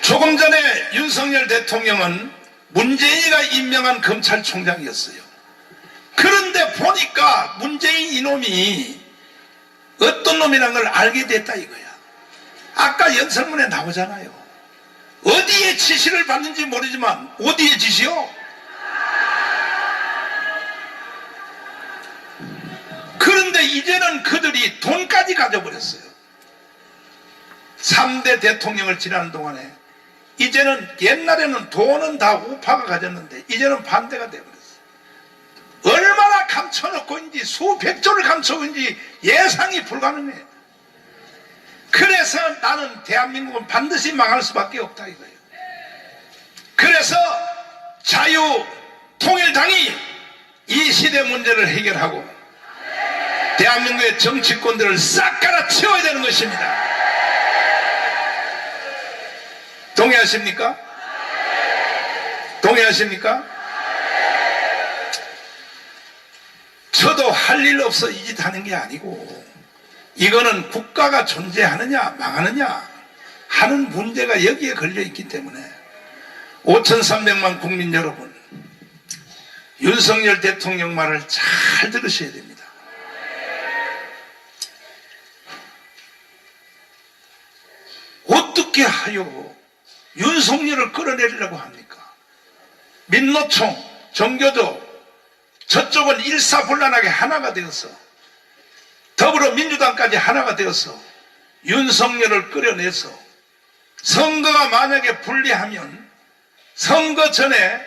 조금 전에 윤석열 대통령은 문재인이가 임명한 검찰총장이었어요. 그런데 보니까 문재인 이놈이 어떤 놈이라는 걸 알게 됐다 이거야. 아까 연설문에 나오잖아요. 어디에 지시를 받는지 모르지만 어디에 지시요? 그런데 이제는 그들이 돈까지 가져버렸어요. 3대 대통령을 지나는 동안에 이제는 옛날에는 돈은 다 우파가 가졌는데 이제는 반대가 돼버렸어요. 얼마나 감춰놓고 있는지 수백조를 감춰놓고 있는지 예상이 불가능해. 그래서 나는 대한민국은 반드시 망할 수밖에 없다 이거예요. 그래서 자유통일당이 이 시대 문제를 해결하고 대한민국의 정치권들을 싹 갈아치워야 되는 것입니다. 동의하십니까? 동의하십니까? 저도 할 일 없어 이 짓 하는 게 아니고 이거는 국가가 존재하느냐 망하느냐 하는 문제가 여기에 걸려 있기 때문에 5,300만 국민 여러분, 윤석열 대통령 말을 잘 들으셔야 됩니다. 어떻게 하여 윤석열을 끌어내리려고 합니까? 민노총, 정교조, 저쪽은 일사불란하게 하나가 되어서 더불어민주당까지 하나가 되어서 윤석열을 끌어내서 선거가 만약에 불리하면 선거 전에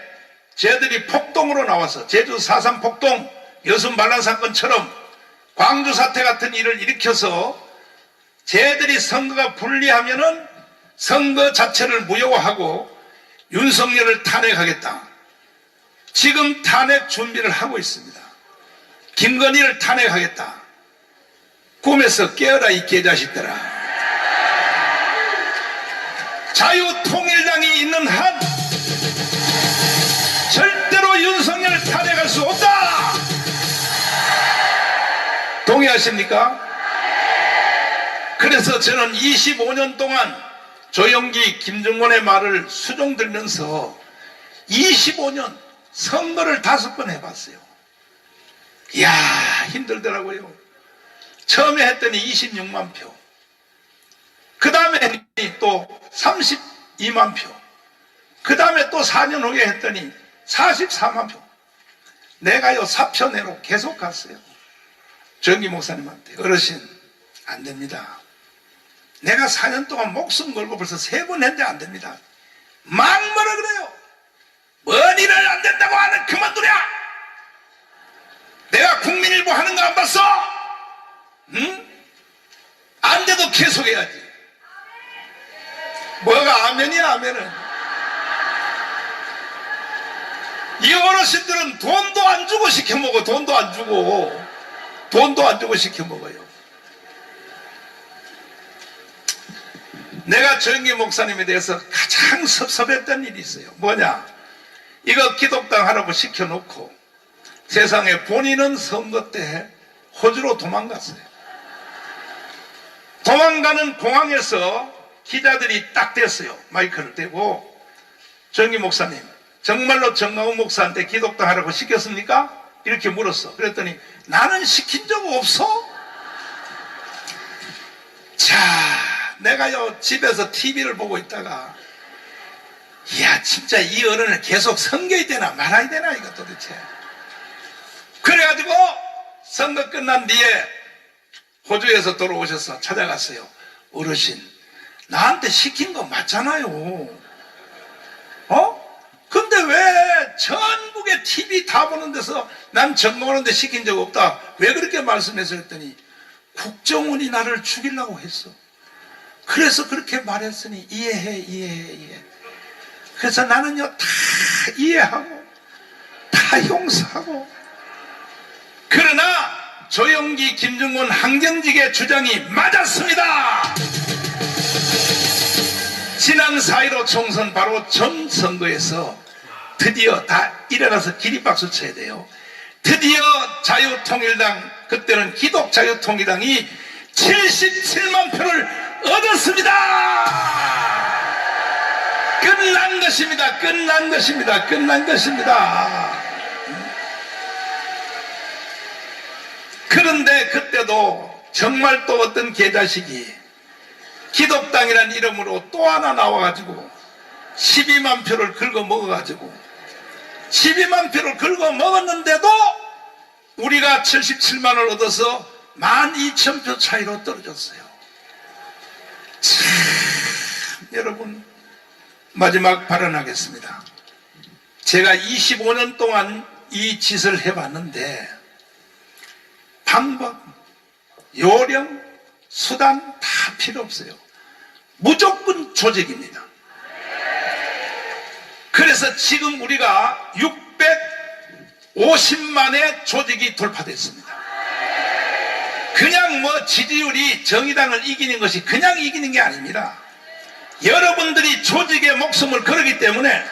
쟤들이 폭동으로 나와서 제주 4.3 폭동, 여순 반란 사건처럼 광주 사태 같은 일을 일으켜서 쟤들이 선거가 불리하면은 선거 자체를 무효화하고 윤석열을 탄핵하겠다. 지금 탄핵 준비를 하고 있습니다. 김건희를 탄핵하겠다. 꿈에서 깨어라 이 개자식들아. 자유통일당이 있는 한 절대로 윤석열을 탄핵할 수 없다. 동의하십니까? 그래서 저는 25년 동안 조영기, 김정곤의 말을 수종 들면서 25년 선거를 5번 해봤어요. 이야, 힘들더라고요. 처음에 했더니 26만 표. 그 다음에 했더니 또 32만 표. 그 다음에 또 4년 후에 했더니 44만 표. 내가요, 사표내로 계속 갔어요. 정기 목사님한테. 어르신, 안 됩니다. 내가 4년 동안 목숨 걸고 벌써 3번 했는데 안 됩니다. 막 뭐라 그래요. 뭔 일을 안 된다고 하는 그만두랴. 내가 국민일보 하는 거 안 봤어? 응? 안 돼도 계속해야지. 뭐가 아멘이야 아멘은. 이 어르신들은 돈도 안 주고 시켜먹어. 돈도 안 주고 시켜먹어요. 내가 조영기 목사님에 대해서 가장 섭섭했던 일이 있어요. 뭐냐? 이거 기독당 하라고 시켜놓고 세상에 본인은 선거 때 호주로 도망갔어요. 도망가는 공항에서 기자들이 딱 댔어요. 마이크를 대고, 조영기 목사님, 정말로 정강훈 목사한테 기독당 하라고 시켰습니까? 이렇게 물었어. 그랬더니 나는 시킨 적 없어. 자, 내가요 집에서 TV를 보고 있다가 이야, 진짜 이 어른을 계속 섬겨야 되나 말아야 되나 이거 도대체. 그래가지고 선거 끝난 뒤에 호주에서 돌아오셔서 찾아갔어요. 어르신, 나한테 시킨 거 맞잖아요. 근데 왜 전국의 TV 다 보는 데서 난 정보하는데 시킨 적 없다. 왜 그렇게 말씀했어? 했더니 국정원이 나를 죽이려고 했어. 그래서 그렇게 말했으니 이해해. 그래서 나는요 다 이해하고 다 용서하고. 그러나 조영기, 김정은, 한경직의 주장이 맞았습니다. 지난 4.15 총선 바로 전 선거에서 드디어 다 일어나서 기립박수 쳐야 돼요. 드디어 자유통일당, 그때는 기독자유통일당이 77만 표를 얻었습니다. 끝난 것입니다. 끝난 것입니다. 끝난 것입니다. 그런데 그때도 정말 또 어떤 개자식이 기독당이라는 이름으로 또 하나 나와가지고 12만 표를 긁어 먹어가지고 12만 표를 긁어 먹었는데도 우리가 77만을 얻어서 12,000표 차이로 떨어졌어요. 참, 여러분, 마지막 발언하겠습니다. 제가 25년 동안 이 짓을 해봤는데 방법, 요령, 수단 다 필요 없어요. 무조건 조직입니다. 그래서 지금 우리가 650만의 조직이 돌파됐습니다. 그냥 뭐 지지율이 정의당을 이기는 것이 그냥 이기는 게 아닙니다. 여러분들이 조직의 목숨을 걸었기 때문에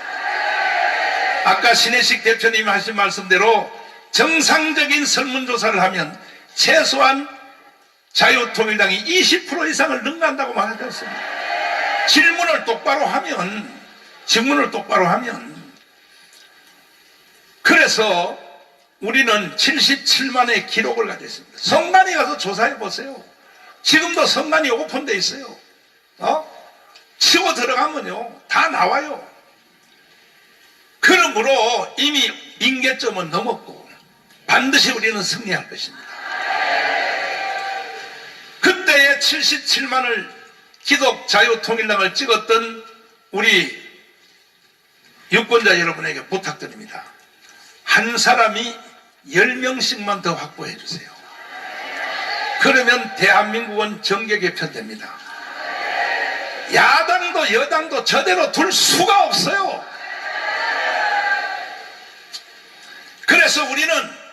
아까 신혜식 대표님이 하신 말씀대로 정상적인 설문조사를 하면 최소한 자유통일당이 20% 이상을 능가한다고 말하지 않습니다. 질문을 똑바로 하면 그래서 우리는 77만의 기록을 가지고 있습니다. 성간에 가서 조사해 보세요. 지금도 성간이 오픈되어 있어요. 치고 들어가면요 다 나와요. 그러므로 이미 임계점은 넘었고 반드시 우리는 승리할 것입니다. 그때의 77만을 기독자유통일당을 찍었던 우리 유권자 여러분에게 부탁드립니다. 한 사람이 10명씩만 더 확보해 주세요. 그러면 대한민국은 정계 개편됩니다. 야당도 여당도 저대로 둘 수가 없어요. 그래서 우리는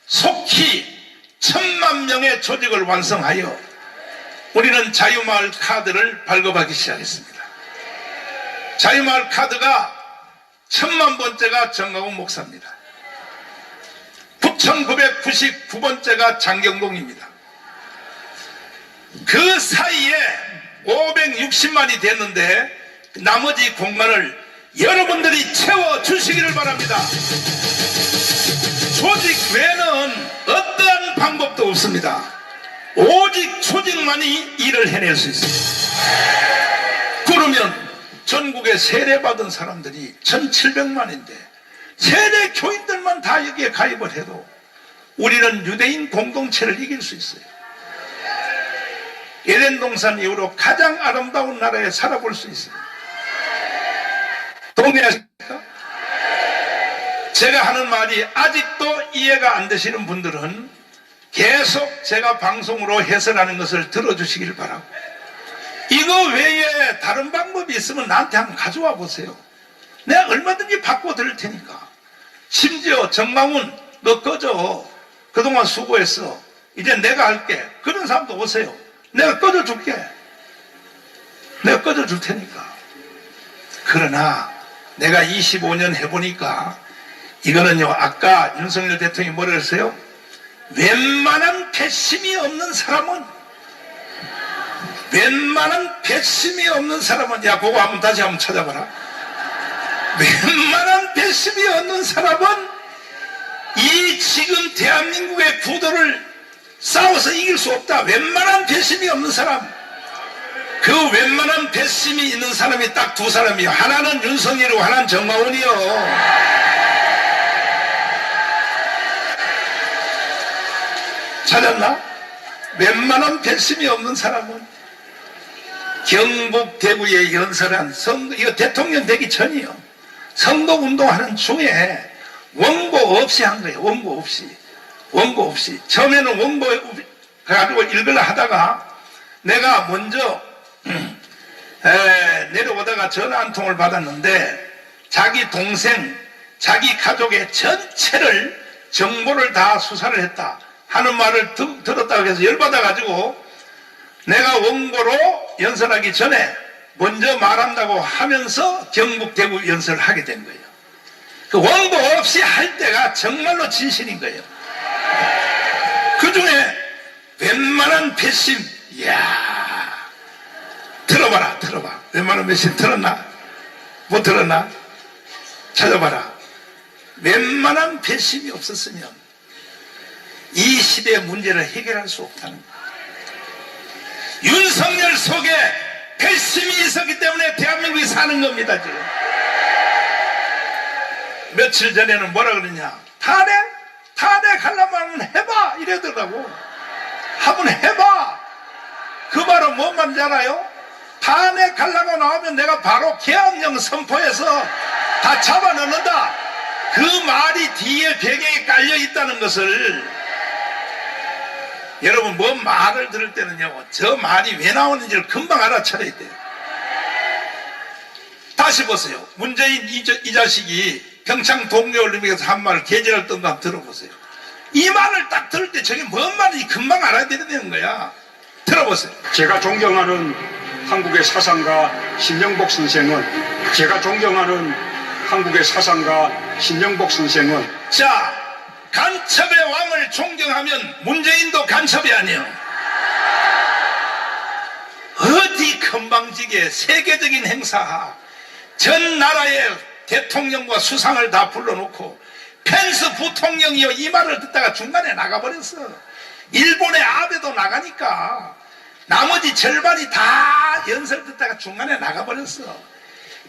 속히 1000만 명의 조직을 완성하여 우리는 자유마을 카드를 발급하기 시작했습니다. 자유마을 카드가 1000만 번째가 정강훈 목사입니다. 9999번째가 장경동입니다. 그 사이에 560만이 됐는데 나머지 공간을 여러분들이 채워주시기를 바랍니다. 조직 외에는 어떠한 방법도 없습니다. 오직 조직만이 일을 해낼 수 있습니다. 그러면 전국에 세례받은 사람들이 1700만인데 세례 교인들만 다 여기에 가입을 해도 우리는 유대인 공동체를 이길 수 있어요. 에덴 동산 이후로 가장 아름다운 나라에 살아볼 수 있어요. 동의하십니까? 제가 하는 말이 아직도 이해가 안 되시는 분들은 계속 제가 방송으로 해설하는 것을 들어주시길 바라고, 이거 외에 다른 방법이 있으면 나한테 한번 가져와 보세요. 내가 얼마든지 바꿔드릴 테니까. 심지어 정강훈 너 꺼져, 그동안 수고했어, 이제 내가 할게, 그런 사람도 오세요. 내가 꺼져줄게. 내가 꺼져줄 테니까. 그러나 내가 25년 해보니까 이거는요, 아까 윤석열 대통령이 뭐라 했어요? 웬만한 배심이 없는 사람은, 야 그거 한번 다시 한번 찾아봐라. 웬만한 배심이 없는 사람은 이 지금 대한민국의 구도를 싸워서 이길 수 없다. 웬만한 배심이 없는 사람. 그 웬만한 배심이 있는 사람이 딱 두 사람이요. 하나는 윤석열이고 하나는 정강훈이요. 찾았나? 웬만한 배심이 없는 사람은 경북 대구에 연설한 선거, 이거 대통령 되기 전이요, 선거운동하는 중에 원고 없이 한 거예요. 원고 없이. 처음에는 원고 가지고 읽으려 하다가 내가 먼저 내려오다가 전화 한 통을 받았는데 자기 동생, 자기 가족의 전체를 정보를 다 수사를 했다. 하는 말을 들었다고 해서 열받아가지고 내가 원고로 연설하기 전에 먼저 말한다고 하면서 경북 대구 연설을 하게 된 거예요. 그 원고 없이 할 때가 정말로 진실인 거예요. 그 중에 웬만한 배심, 이야, 들어봐. 웬만한 배심 들었나? 못 들었나? 찾아봐라. 웬만한 배심이 없었으면 이 시대의 문제를 해결할 수 없다는 거예요. 윤석열 속에 배심이 있었기 때문에 대한민국이 사는 겁니다, 지금. 며칠 전에는 뭐라 그러냐? 탄핵하려면 해봐! 이러더라고. 한번 해봐! 그 말은 뭔 말인지 알아요? 탄핵하려고 나오면 내가 바로 계엄령 선포해서 다 잡아넣는다. 그 말이 뒤에 배경에 깔려 있다는 것을 여러분, 뭔 말을 들을 때는요, 저 말이 왜 나오는지를 금방 알아차려야 돼요. 다시 보세요. 문재인 이 자식이 평창 동계올림픽에서 한 말을 계절할 던거 한번 들어보세요. 이 말을 딱 들을 때 저게 뭔 말인지 금방 알아야 되는 거야. 들어보세요. 제가 존경하는 한국의 사상가 신영복 선생은 자, 간첩의 왕을 존경하면 문재인도 간첩이 아니에요. 어디 건방지게 세계적인 행사, 전 나라의 대통령과 수상을 다 불러놓고 펜스 부통령이요 이 말을 듣다가 중간에 나가버렸어. 일본의 아베도 나가니까 나머지 절반이 다 연설 듣다가 중간에 나가버렸어.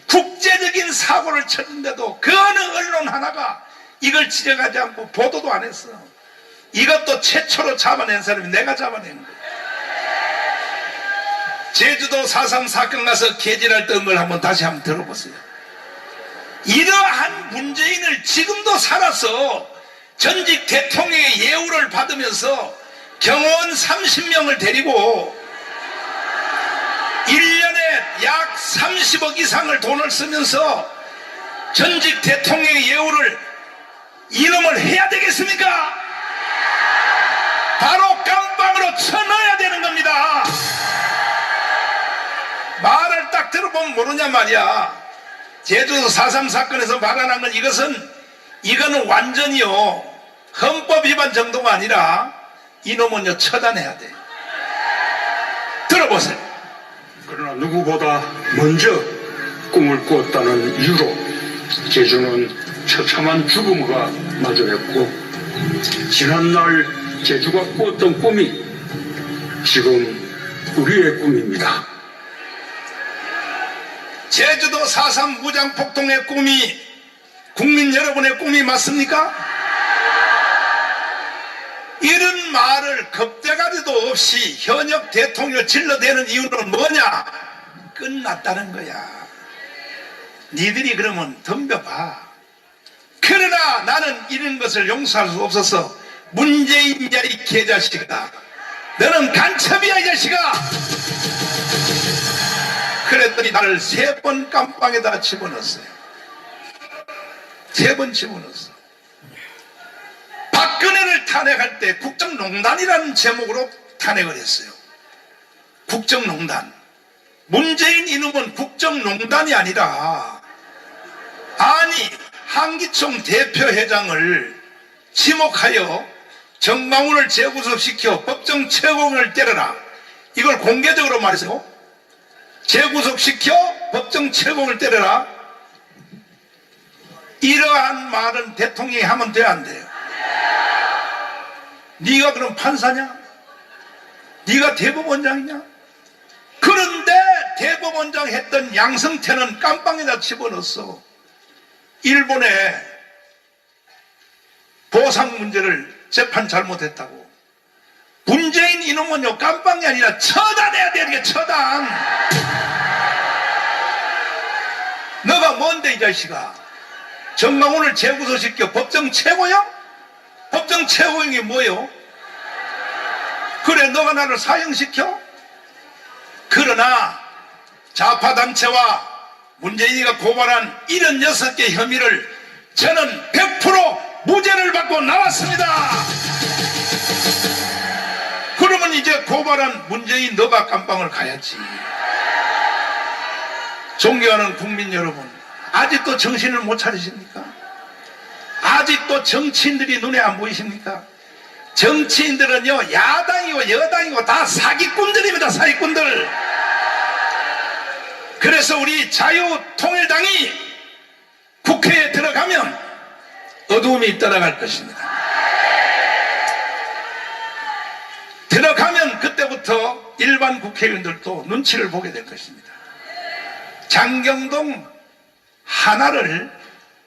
국제적인 사고를 쳤는데도 그 어느 언론 하나가 이걸 지적하지 않고 보도도 안 했어. 이것도 최초로 잡아낸 사람이 내가 잡아낸 거야. 제주도 4.3 사건 가서 개질할 걸 한번 다시 한번 들어보세요. 이러한 문재인을 지금도 살아서 전직 대통령의 예우를 받으면서 경호원 30명을 데리고 1년에 약 30억 이상을 돈을 쓰면서 전직 대통령의 예우를 이놈을 해야 되겠습니까? 바로 깜빵으로 쳐넣어야 되는 겁니다. 말을 딱 들어보면 모르냐 말이야. 제주도 4.3 사건에서 발언한 건 이거는 완전히요 헌법 위반 정도가 아니라 이놈은요 처단해야 돼. 들어보세요. 그러나 누구보다 먼저 꿈을 꾸었다는 이유로 제주는 처참한 죽음과 마주했고 지난날 제주가 꾸었던 꿈이 지금 우리의 꿈입니다. 제주도 4.3 무장폭동의 꿈이 국민 여러분의 꿈이 맞습니까? 이런 말을 겁대가리도 없이 현역 대통령을 질러대는 이유는 뭐냐? 끝났다는 거야. 니들이 그러면 덤벼봐. 그러나 나는 이런 것을 용서할 수 없어서 문재인이야 이 개자식아, 너는 간첩이야 이 자식아. 그랬더니 나를 3번 깜빵에다 집어넣었어요. 3번 집어넣었어. 박근혜를 탄핵할 때 국정농단이라는 제목으로 탄핵을 했어요. 국정농단. 문재인 이놈은 국정농단이 아니라 한기총 대표회장을 지목하여 정광훈을 재구속시켜 법정 최고형을 때려라. 이걸 공개적으로 말했어요. 재구속시켜 법정 최고형을 때려라. 이러한 말은 대통령이 하면 돼야 안 돼요? 네가 그럼 판사냐? 네가 대법원장이냐? 그런데 대법원장 했던 양승태는 깜빵에다 집어넣었어. 일본의 보상 문제를 재판 잘못했다고. 문재인 이놈은요 깜빵이 아니라 처단해야 되는 게 처단. 너가 뭔데 이 자식아? 정광훈을 재구속시켜 법정 최고형? 법정 최고형이 뭐요? 그래 너가 나를 사형시켜? 그러나 좌파단체와 문재인이가 고발한 76개 혐의를 저는 100% 무죄를 받고 나왔습니다. 어제 고발한 문재인 너가 깜빵을 가야지. 존경하는 국민 여러분, 아직도 정신을 못 차리십니까? 아직도 정치인들이 눈에 안 보이십니까? 정치인들은요, 야당이고 여당이고 다 사기꾼들입니다. 사기꾼들. 그래서 우리 자유통일당이 국회에 들어가면 어두움이 떠나갈 것입니다. 들어가면 그때부터 일반 국회의원들도 눈치를 보게 될 것입니다. 장경동 하나를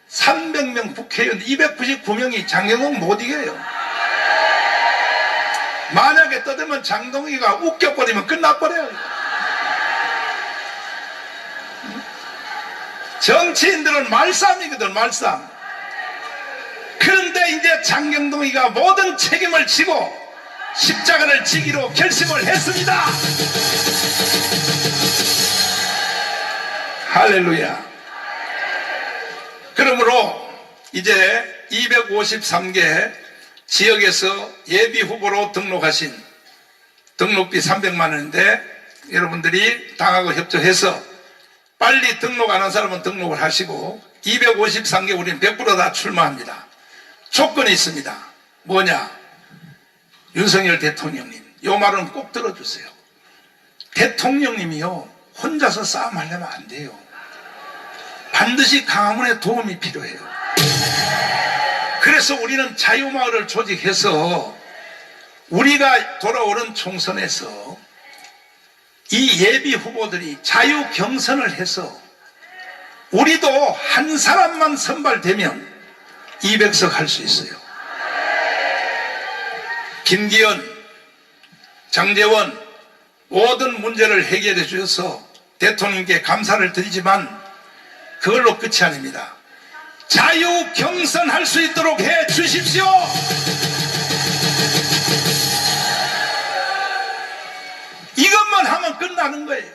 300명 국회의원 299명이 장경동 못 이겨요. 만약에 떠들면 장동희가 웃겨버리면 끝나버려요. 정치인들은 말싸움이거든, 말싸움. 그런데 이제 장경동이가 모든 책임을 지고 십자가를 지기로 결심을 했습니다. 할렐루야. 그러므로 이제 253개 지역에서 예비 후보로 등록하신 등록비 300만 원인데 여러분들이 당하고 협조해서 빨리 등록 안 한 사람은 등록을 하시고 253개 우리는 100% 다 출마합니다. 조건이 있습니다. 뭐냐? 윤석열 대통령님, 요 말은 꼭 들어주세요. 대통령님이요, 혼자서 싸움하려면 안 돼요. 반드시 강화문의 도움이 필요해요. 그래서 우리는 자유마을을 조직해서 우리가 돌아오는 총선에서 이 예비 후보들이 자유 경선을 해서 우리도 한 사람만 선발되면 200석 할 수 있어요. 김기현, 장제원 모든 문제를 해결해 주셔서 대통령께 감사를 드리지만 그걸로 끝이 아닙니다. 자유 경선할 수 있도록 해 주십시오. 이것만 하면 끝나는 거예요.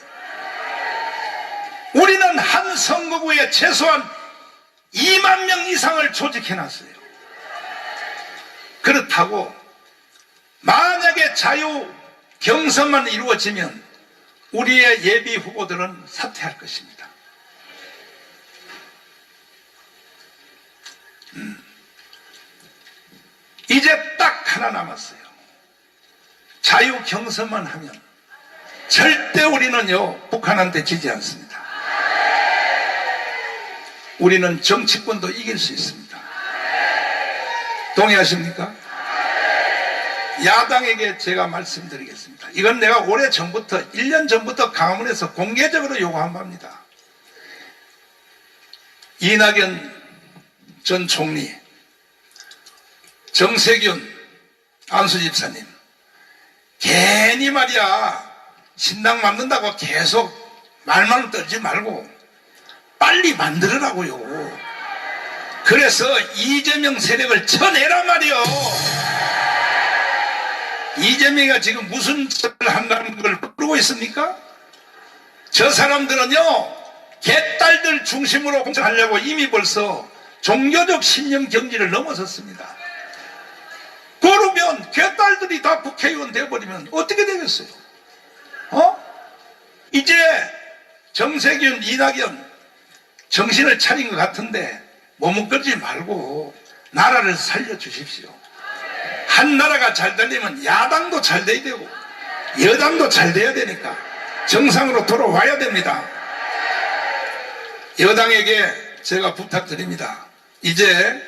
우리는 한 선거구에 최소한 2만 명 이상을 조직해놨어요. 그렇다고 만약에 자유 경선만 이루어지면 우리의 예비 후보들은 사퇴할 것입니다. 이제 딱 하나 남았어요. 자유 경선만 하면 절대 우리는요, 북한한테 지지 않습니다. 우리는 정치권도 이길 수 있습니다. 동의하십니까? 야당에게 제가 말씀드리겠습니다. 이건 내가 오래 전부터, 1년 전부터 강화문에서 공개적으로 요구한 바입니다. 이낙연 전 총리, 정세균 안수집사님, 괜히 말이야 신당 만든다고 계속 말만 떨지 말고 빨리 만들으라고요. 그래서 이재명 세력을 쳐내란 말이요. 이재명이가 지금 무슨 짓을 한다는 걸 모르고 있습니까? 저 사람들은요, 개딸들 중심으로 공천하려고 이미 벌써 종교적 신념 경지를 넘어섰습니다. 그러면 개딸들이 다 국회의원 되어버리면 어떻게 되겠어요? 이제 정세균, 이낙연 정신을 차린 것 같은데 머뭇거리지 말고 나라를 살려주십시오. 한 나라가 잘 되려면 야당도 잘 돼야 되고 여당도 잘 돼야 되니까 정상으로 돌아와야 됩니다. 여당에게 제가 부탁드립니다. 이제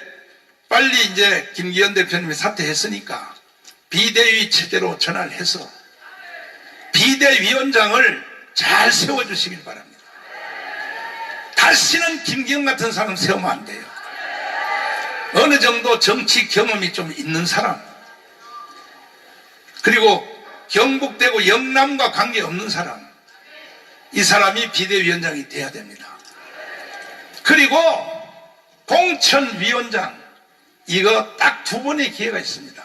빨리 이제 김기현 대표님이 사퇴했으니까 비대위 체제로 전환을 해서 비대위원장을 잘 세워주시길 바랍니다. 다시는 김기현 같은 사람 세우면 안 돼요. 어느 정도 정치 경험이 좀 있는 사람, 그리고 경북대구 영남과 관계없는 사람, 이 사람이 비대위원장이 돼야 됩니다. 그리고 공천위원장, 이거 딱 두 번의 기회가 있습니다.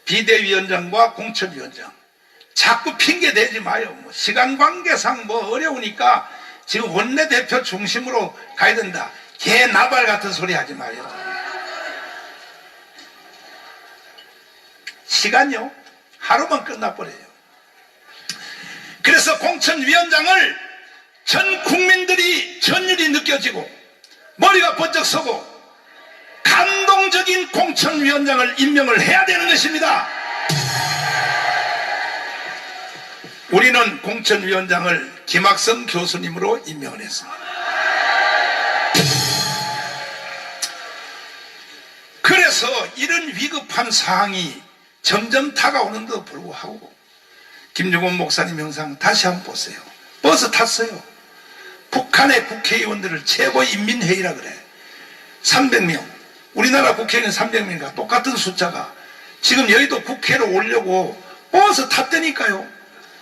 비대위원장과 공천위원장. 자꾸 핑계 대지 마요. 뭐 시간 관계상 뭐 어려우니까 지금 원내대표 중심으로 가야 된다. 개 나발 같은 소리 하지 마요. 시간요? 하루만 끝나버려요. 그래서 공천위원장을 전 국민들이 전율이 느껴지고 머리가 번쩍 서고 감동적인 공천위원장을 임명을 해야 되는 것입니다. 우리는 공천위원장을 김학성 교수님으로 임명을 했습니다. 그래서 이런 위급한 상황이 점점 다가오는데도 불구하고 김중곤 목사님 영상 다시 한번 보세요. 버스 탔어요. 북한의 국회의원들을 최고인민회의라 그래. 300명. 우리나라 국회의원 300명과 똑같은 숫자가 지금 여의도 국회로 오려고 버스 탔다니까요.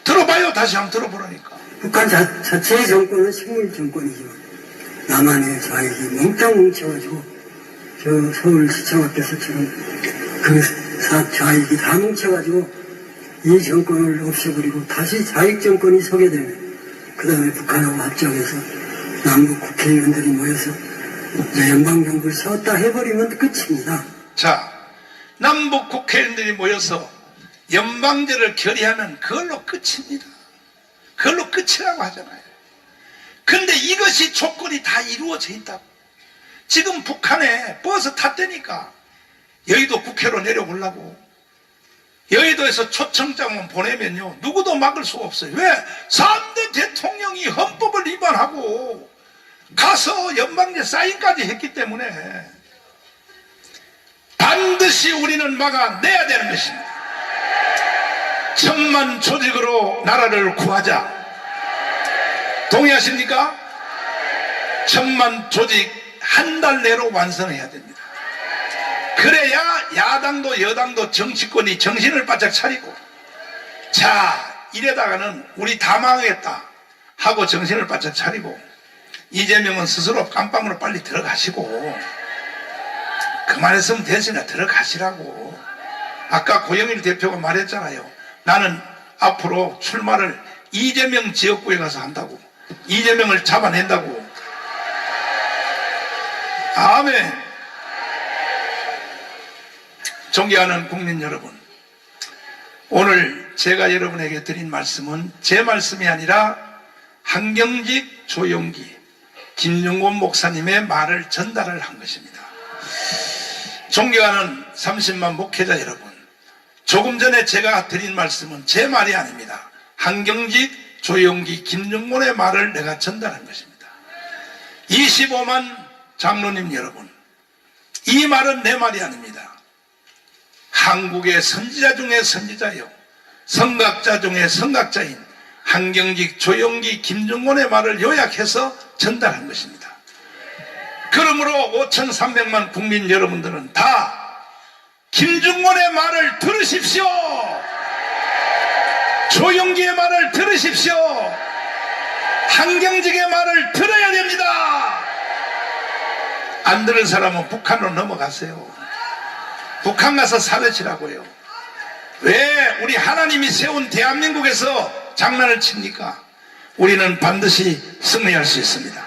들어봐요. 다시 한번 들어보라니까. 북한 자체의 정권은 식물 정권이죠. 남한의 좌익이 몽땅 뭉쳐가지고 저 서울시청 앞에서 지금 그 좌익이 다 뭉쳐가지고 이 정권을 없애버리고 다시 좌익 정권이 서게 되면 그 다음에 북한하고 합작해서 남북 국회의원들이 모여서 연방정부를 세웠다 해버리면 끝입니다. 자, 남북 국회의원들이 모여서 연방제를 결의하면 그걸로 끝입니다. 그걸로 끝이라고 하잖아요. 근데 이것이 조건이 다 이루어져 있다고. 지금 북한에 버스 탔다니까. 여의도 국회로 내려오려고. 여의도에서 초청장만 보내면요 누구도 막을 수가 없어요. 왜? 3대 대통령이 헌법을 위반하고 가서 연방제 사인까지 했기 때문에 반드시 우리는 막아내야 되는 것입니다. 천만 조직으로 나라를 구하자. 동의하십니까? 천만 조직 한 달 내로 완성해야 됩니다. 그래야 야당도 여당도 정치권이 정신을 바짝 차리고 자 이래다가는 우리 다 망하겠다 하고 정신을 바짝 차리고 이재명은 스스로 깜빵으로 빨리 들어가시고 그만했으면 됐으니까 들어가시라고. 아까 고영일 대표가 말했잖아요. 나는 앞으로 출마를 이재명 지역구에 가서 한다고. 이재명을 잡아낸다고. 아멘. 존경하는 국민 여러분, 오늘 제가 여러분에게 드린 말씀은 제 말씀이 아니라 한경직, 조용기, 김중곤 목사님의 말을 전달을 한 것입니다. 존경하는 30만 목회자 여러분, 조금 전에 제가 드린 말씀은 제 말이 아닙니다. 한경직, 조용기, 김중곤의 말을 내가 전달한 것입니다. 25만 장로님 여러분, 이 말은 내 말이 아닙니다. 한국의 선지자 중에 선지자요, 선각자 중에 선각자인 한경직, 조용기, 김중곤의 말을 요약해서 전달한 것입니다. 그러므로 5,300만 국민 여러분들은 다 김중곤의 말을 들으십시오. 조용기의 말을 들으십시오. 한경직의 말을 들어야 됩니다. 안 들은 사람은 북한으로 넘어가세요. 북한 가서 사회치라고요. 왜 우리 하나님이 세운 대한민국에서 장난을 칩니까? 우리는 반드시 승리할 수 있습니다.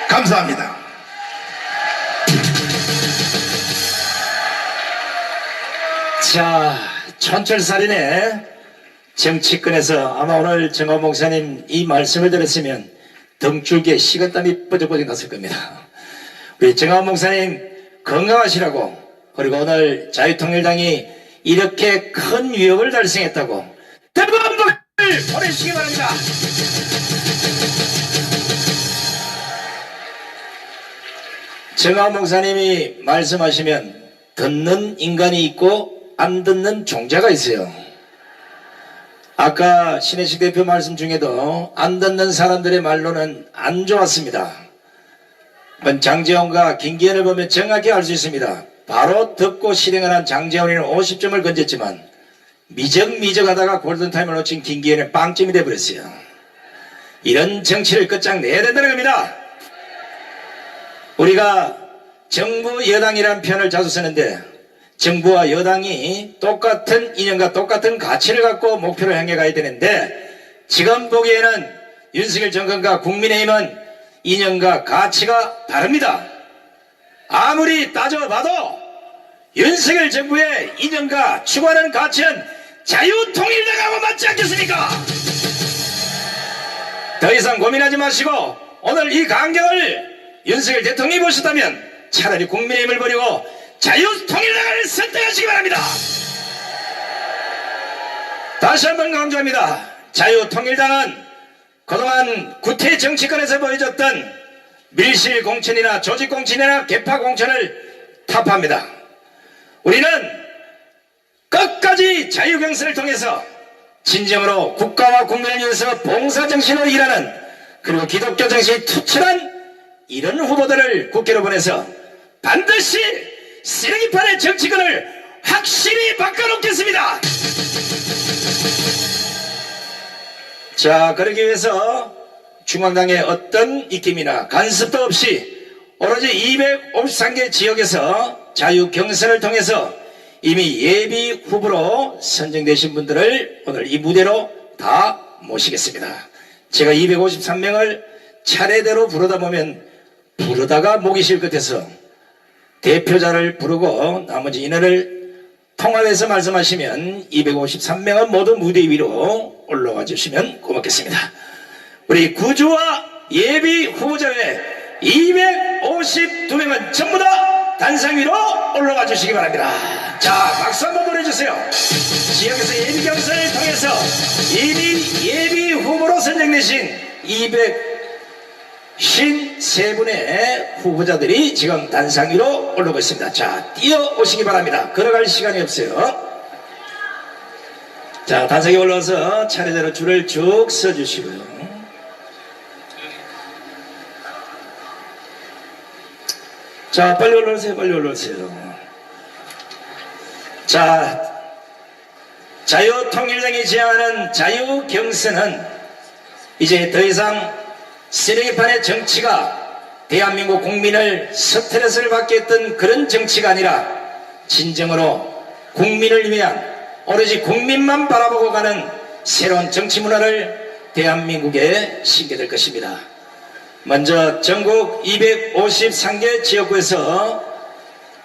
감사합니다. 자, 촌철살인의 정치권에서 아마 오늘 정화 목사님 이 말씀을 들었으면 등줄기에 식은땀이 뻐적뻐적 났을 겁니다. 우리 정화 목사님 건강하시라고, 그리고 오늘 자유통일당이 이렇게 큰 위협을 달성했다고 대범복을 보내주시기 바랍니다. 정화 목사님이 말씀하시면 듣는 인간이 있고 안 듣는 종자가 있어요. 아까 신혜식 대표 말씀 중에도 안 듣는 사람들의 말로는 안 좋았습니다. 장제원과 김기현을 보면 정확히 알 수 있습니다. 바로 듣고 실행을 한 장제원이는 50점을 건졌지만 미적미적하다가 골든타임을 놓친 김기현은 빵점이 돼버렸어요. 이런 정치를 끝장내야 된다는 겁니다. 우리가 정부 여당이라는 표현을 자주 쓰는데 정부와 여당이 똑같은 이념과 똑같은 가치를 갖고 목표를 향해 가야 되는데 지금 보기에는 윤석열 정권과 국민의힘은 이념과 가치가 다릅니다. 아무리 따져봐도 윤석열 정부의 이념과 추구하는 가치는 자유통일당하고 맞지 않겠습니까? 더 이상 고민하지 마시고 오늘 이 강경을 윤석열 대통령이 보셨다면 차라리 국민의힘을 버리고 자유통일당을 선택하시기 바랍니다. 다시 한번 강조합니다. 자유통일당은 그동안 구태 정치권에서 보여줬던 밀실공천이나 조직공천이나 개파공천을 타파합니다. 우리는 끝까지 자유경선을 통해서 진정으로 국가와 국민을 위해서 봉사정신으로 일하는, 그리고 기독교 정신이 투철한 이런 후보들을 국회로 보내서 반드시 쓰레기판의 정치권을 확실히 바꿔놓겠습니다. 자, 그러기 위해서 중앙당의 어떤 입김이나 간섭도 없이 오로지 253개 지역에서 자유경선을 통해서 이미 예비 후보로 선정되신 분들을 오늘 이 무대로 다 모시겠습니다. 제가 253명을 차례대로 부르다 보면 부르다가 목이 쉴 것 같아서 대표자를 부르고 나머지 인원을 통합해서 말씀하시면 253명은 모두 무대 위로 올라와 주시면 고맙겠습니다. 우리 구주와 예비 후보자 외에 252명은 전부 다 단상 위로 올라가 주시기 바랍니다. 자, 박수 한번 보내주세요. 지역에서 예비 경선을 통해서 이미 예비 후보로 선정되신 253분의 후보자들이 지금 단상 위로 올라오고 있습니다. 자, 뛰어오시기 바랍니다. 걸어갈 시간이 없어요. 자, 단상에 올라와서 차례대로 줄을 쭉 서주시고요. 자, 빨리 올라오세요. 빨리 올라오세요. 자, 자유통일당이 제안하는 자유경선은 이제 더 이상 쓰레기판의 정치가 대한민국 국민을 스트레스를 받게 했던 그런 정치가 아니라 진정으로 국민을 위한, 오로지 국민만 바라보고 가는 새로운 정치 문화를 대한민국에 심게 될 것입니다. 먼저 전국 253개 지역구에서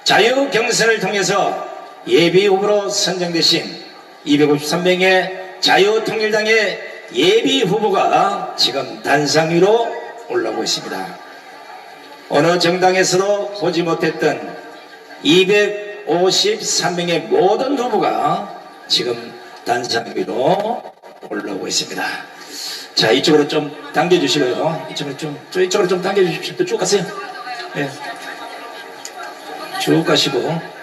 자유경선을 통해서 예비 후보로 선정되신 253명의 자유통일당의 예비 후보가 지금 단상 위로 올라오고 있습니다. 어느 정당에서도 보지 못했던 253명의 모든 후보가 지금 단상 위로 올라오고 있습니다. 자, 이쪽으로 좀 당겨주시고요. 이쪽으로 좀 당겨주십시오. 쭉 가세요. 네. 쭉 가시고.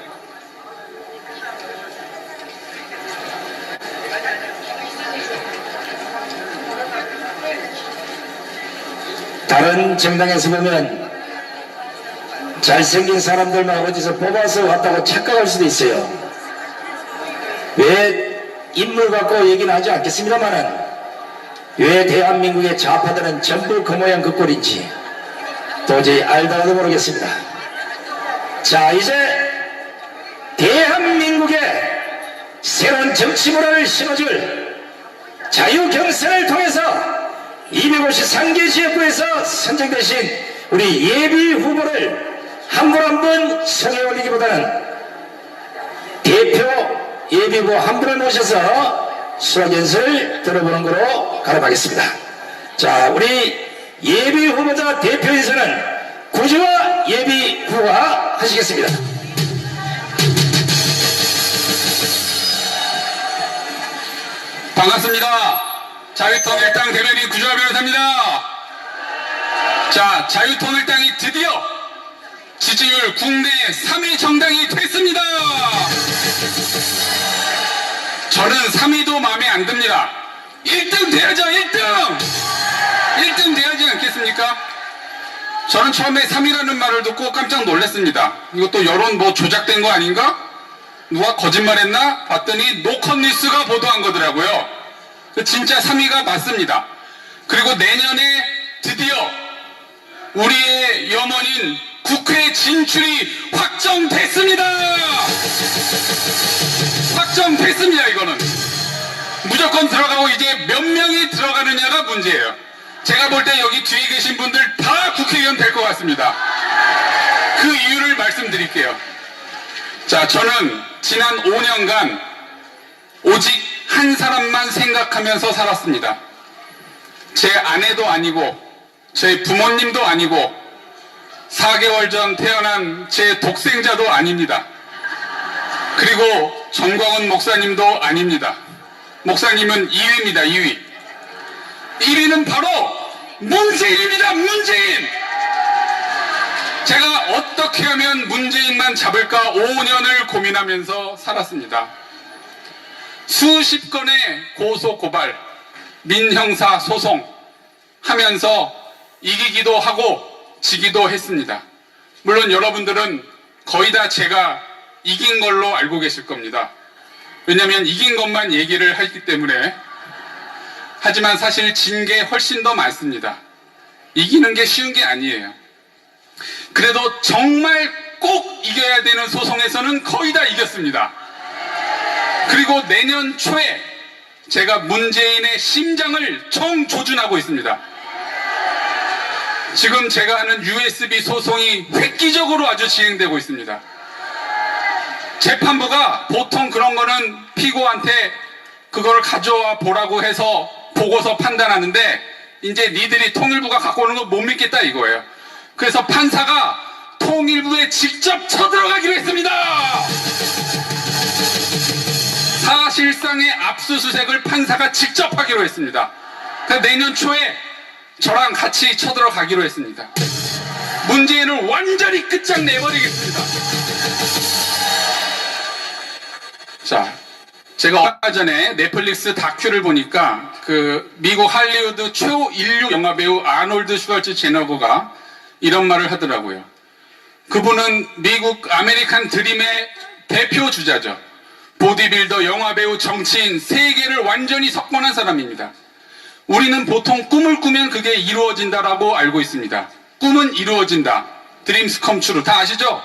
다른 정당에서 보면 잘생긴 사람들만 어디서 뽑아서 왔다고 착각할 수도 있어요. 왜 인물 갖고 얘기는 하지 않겠습니다만은 왜 대한민국의 좌파들은 전부 그 모양 그 꼴인지 도저히 알다가도 모르겠습니다. 자, 이제 대한민국의 새로운 정치 문화를 심어줄 자유경선을 통해서 253개 지역구에서 선정되신 우리 예비 후보를 한 분 한 분 성에 올리기보다는 대표 예비 후보 한 분을 모셔서 수락 연설을 들어보는 거로 가름하겠습니다. 자, 우리 예비 후보자 대표 인사는 구주와 예비 후보가 하시겠습니다. 반갑습니다. 자유통일당 대변인 구주화 변호사입니다. 자, 자유통일당이 드디어 지지율 국내 3위 정당이 됐습니다. 저는 3위도 마음에 안 듭니다. 1등 돼야죠. 1등 돼야지 않겠습니까? 저는 처음에 3위라는 말을 듣고 깜짝 놀랐습니다. 이것도 여론 뭐 조작된 거 아닌가? 누가 거짓말했나? 봤더니 노컷뉴스가 보도한 거더라고요. 진짜 3위가 맞습니다. 그리고 내년에 드디어 우리의 염원인 국회 진출이 확정됐습니다. 확정됐습니다. 이거는 무조건 들어가고 이제 몇 명이 들어가느냐가 문제예요. 제가 볼 때 여기 뒤에 계신 분들 다 국회의원 될 것 같습니다. 그 이유를 말씀드릴게요. 자, 저는 지난 5년간 오직 한 사람만 생각하면서 살았습니다. 제 아내도 아니고 제 부모님도 아니고 4개월 전 태어난 제 독생자도 아닙니다. 그리고 정광훈 목사님도 아닙니다. 목사님은 2위입니다. 2위. 1위는 바로 문재인입니다. 문재인. 제가 어떻게 하면 문재인만 잡을까 5년을 고민하면서 살았습니다. 수십 건의 고소 고발, 민형사 소송 하면서 이기기도 하고 지기도 했습니다. 물론 여러분들은 거의 다 제가 이긴 걸로 알고 계실 겁니다. 왜냐하면 이긴 것만 얘기를 하기 때문에. 하지만 사실 진 게 훨씬 더 많습니다. 이기는 게 쉬운 게 아니에요. 그래도 정말 꼭 이겨야 되는 소송에서는 거의 다 이겼습니다. 그리고 내년 초에 제가 문재인의 심장을 총조준하고 있습니다. 지금 제가 하는 USB 소송이 획기적으로 아주 진행되고 있습니다. 재판부가 보통 그런 거는 피고한테 그걸 가져와 보라고 해서 보고서 판단하는데 이제 니들이 통일부가 갖고 오는 거 못 믿겠다 이거예요. 그래서 판사가 통일부에 직접 쳐들어가기로 했습니다. 사실상의 압수수색을 판사가 직접 하기로 했습니다. 그래서 내년 초에 저랑 같이 쳐들어가기로 했습니다. 문재인을 완전히 끝장내버리겠습니다. 자, 제가 얼마 전에 넷플릭스 다큐를 보니까 그 미국 할리우드 최인류 영화배우 아놀드 슈왈츠제네거가 이런 말을 하더라고요. 그분은 미국 아메리칸 드림의 대표 주자죠. 보디빌더, 영화배우, 정치인 세 개를 완전히 석권한 사람입니다. 우리는 보통 꿈을 꾸면 그게 이루어진다라고 알고 있습니다. 꿈은 이루어진다. 드림스 컴 트루. 다 아시죠?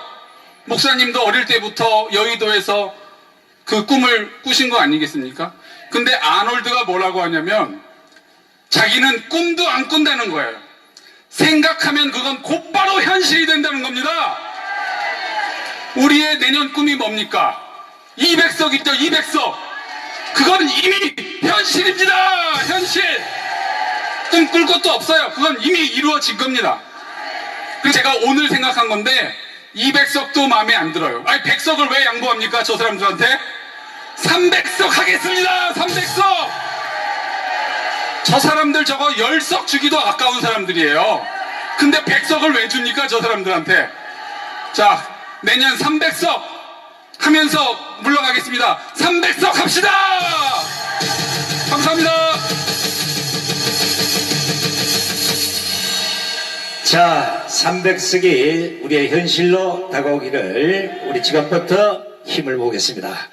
목사님도 어릴 때부터 여의도에서 그 꿈을 꾸신 거 아니겠습니까? 근데 아놀드가 뭐라고 하냐면 자기는 꿈도 안 꾼다는 거예요. 생각하면 그건 곧바로 현실이 된다는 겁니다. 우리의 내년 꿈이 뭡니까? 200석 있죠, 200석. 그건 이미 현실입니다. 현실. 꿈꿀 것도 없어요. 그건 이미 이루어진 겁니다. 그래서 제가 오늘 생각한 건데 200석도 마음에 안 들어요. 아니 100석을 왜 양보합니까? 저 사람들한테 300석 하겠습니다. 300석. 저 사람들 저거 10석 주기도 아까운 사람들이에요. 근데 100석을 왜 줍니까? 저 사람들한테. 자, 내년 300석 하면서 물러가겠습니다. 300석 합시다. 감사합니다. 자, 300석이 우리의 현실로 다가오기를 우리 지금부터 힘을 모으겠습니다.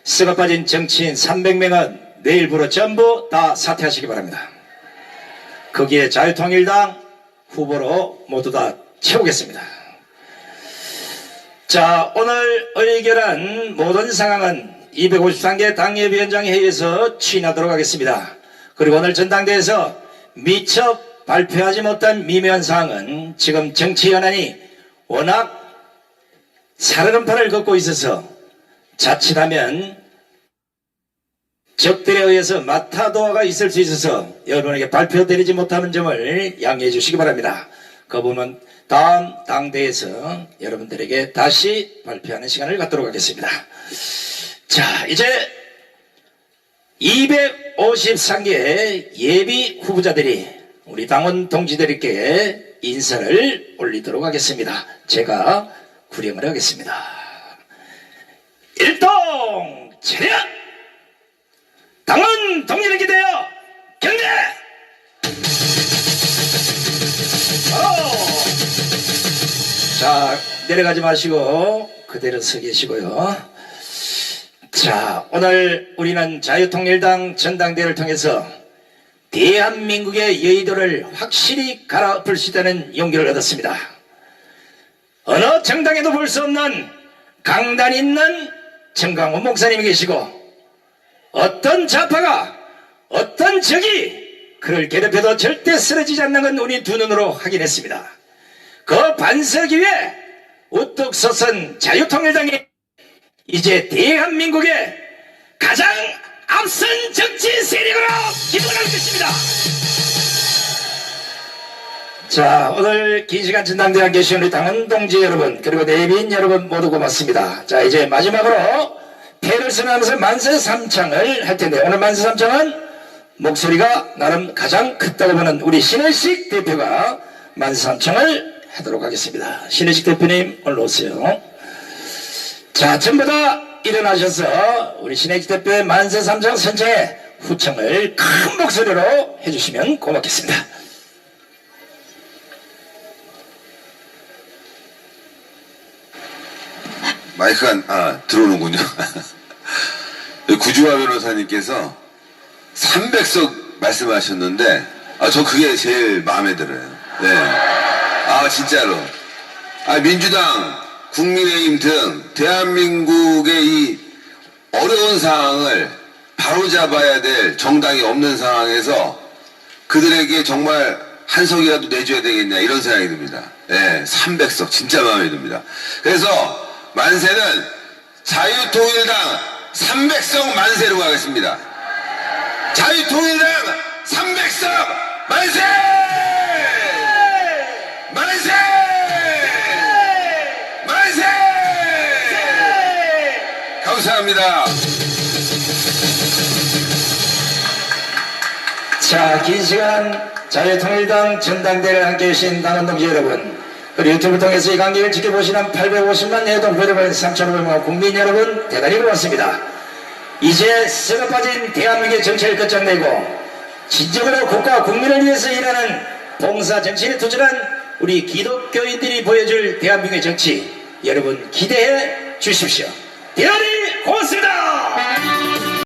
썩어 빠진 정치인 300명은 내일부로 전부 다 사퇴하시기 바랍니다. 거기에 자유통일당 후보로 모두 다 채우겠습니다. 자, 오늘 의결한 모든 상황은 253개 당협위원장 회의에서 추인하도록 하겠습니다. 그리고 오늘 전당대회에서 미처 발표하지 못한 미묘한 사항은 지금 정치 현안이 워낙 살얼음판을 걷고 있어서 자칫하면 적들에 의해서 마타도아가 있을 수 있어서 여러분에게 발표드리지 못하는 점을 양해해 주시기 바랍니다. 그 부분은 다음 당대에서 여러분들에게 다시 발표하는 시간을 갖도록 하겠습니다. 자, 이제 253개 예비 후보자들이 우리 당원 동지들께 인사를 올리도록 하겠습니다. 제가 구령을 하겠습니다. 일동 차렷! 당원 동지들께 대하여 경례! 자, 내려가지 마시고 그대로 서 계시고요. 자, 오늘 우리는 자유통일당 전당대회를 통해서 대한민국의 여의도를 확실히 갈아엎을 수 있다는 용기를 얻었습니다. 어느 정당에도 볼 수 없는 강단 있는 정광훈 목사님이 계시고 어떤 좌파가 어떤 적이 그를 괴롭혀도 절대 쓰러지지 않는 건 우리 두 눈으로 확인했습니다. 그 반석이 위에 우뚝 솟은 자유통일당이 이제 대한민국의 가장 앞선 정치 세력으로 기동할 것입니다. 자, 오늘 긴 시간 전당대회 함께 해주신 우리 당원 동지 여러분, 그리고 내빈 여러분 모두 고맙습니다. 자, 이제 마지막으로 패를 선언하면서 만세 삼창을 할 텐데, 오늘 만세 삼창은 목소리가 나름 가장 크다고 보는 우리 신혜식 대표가 만세 삼창을 하도록 하겠습니다. 신혜식 대표님, 오늘 오세요. 자, 전부 다 일어나셔서 우리 신혜식 대표의 만세 삼창 선창의 후청을 큰 목소리로 해주시면 고맙겠습니다. 마이크가 들어오는군요. 구주화 변호사님께서 300석 말씀하셨는데 저 그게 제일 마음에 들어요. 네. 진짜로. 민주당, 국민의힘 등 대한민국의 이 어려운 상황을 바로잡아야 될 정당이 없는 상황에서 그들에게 정말 한 석이라도 내줘야 되겠냐 이런 생각이 듭니다. 300석 진짜 마음에 듭니다. 그래서 만세는 자유통일당 300석 만세로 가겠습니다. 자유통일당 300석 만세! 만세! 만세! 감사합니다. 자, 긴 시간 자유통일당 전당대회를 함께 해주신 당원 동지 여러분, 그리고 유튜브를 통해서 이 강의를 지켜보시는 850만 내동 여러분, 3,500만 국민 여러분, 대단히 고맙습니다. 이제 썩어 빠진 대한민국의 정치를 끝장내고 진정으로 국가 국민을 위해서 일하는 봉사 정치에 투철한 우리 기독교인들이 보여줄 대한민국의 정치, 여러분 기대해 주십시오. 대단히 고맙습니다.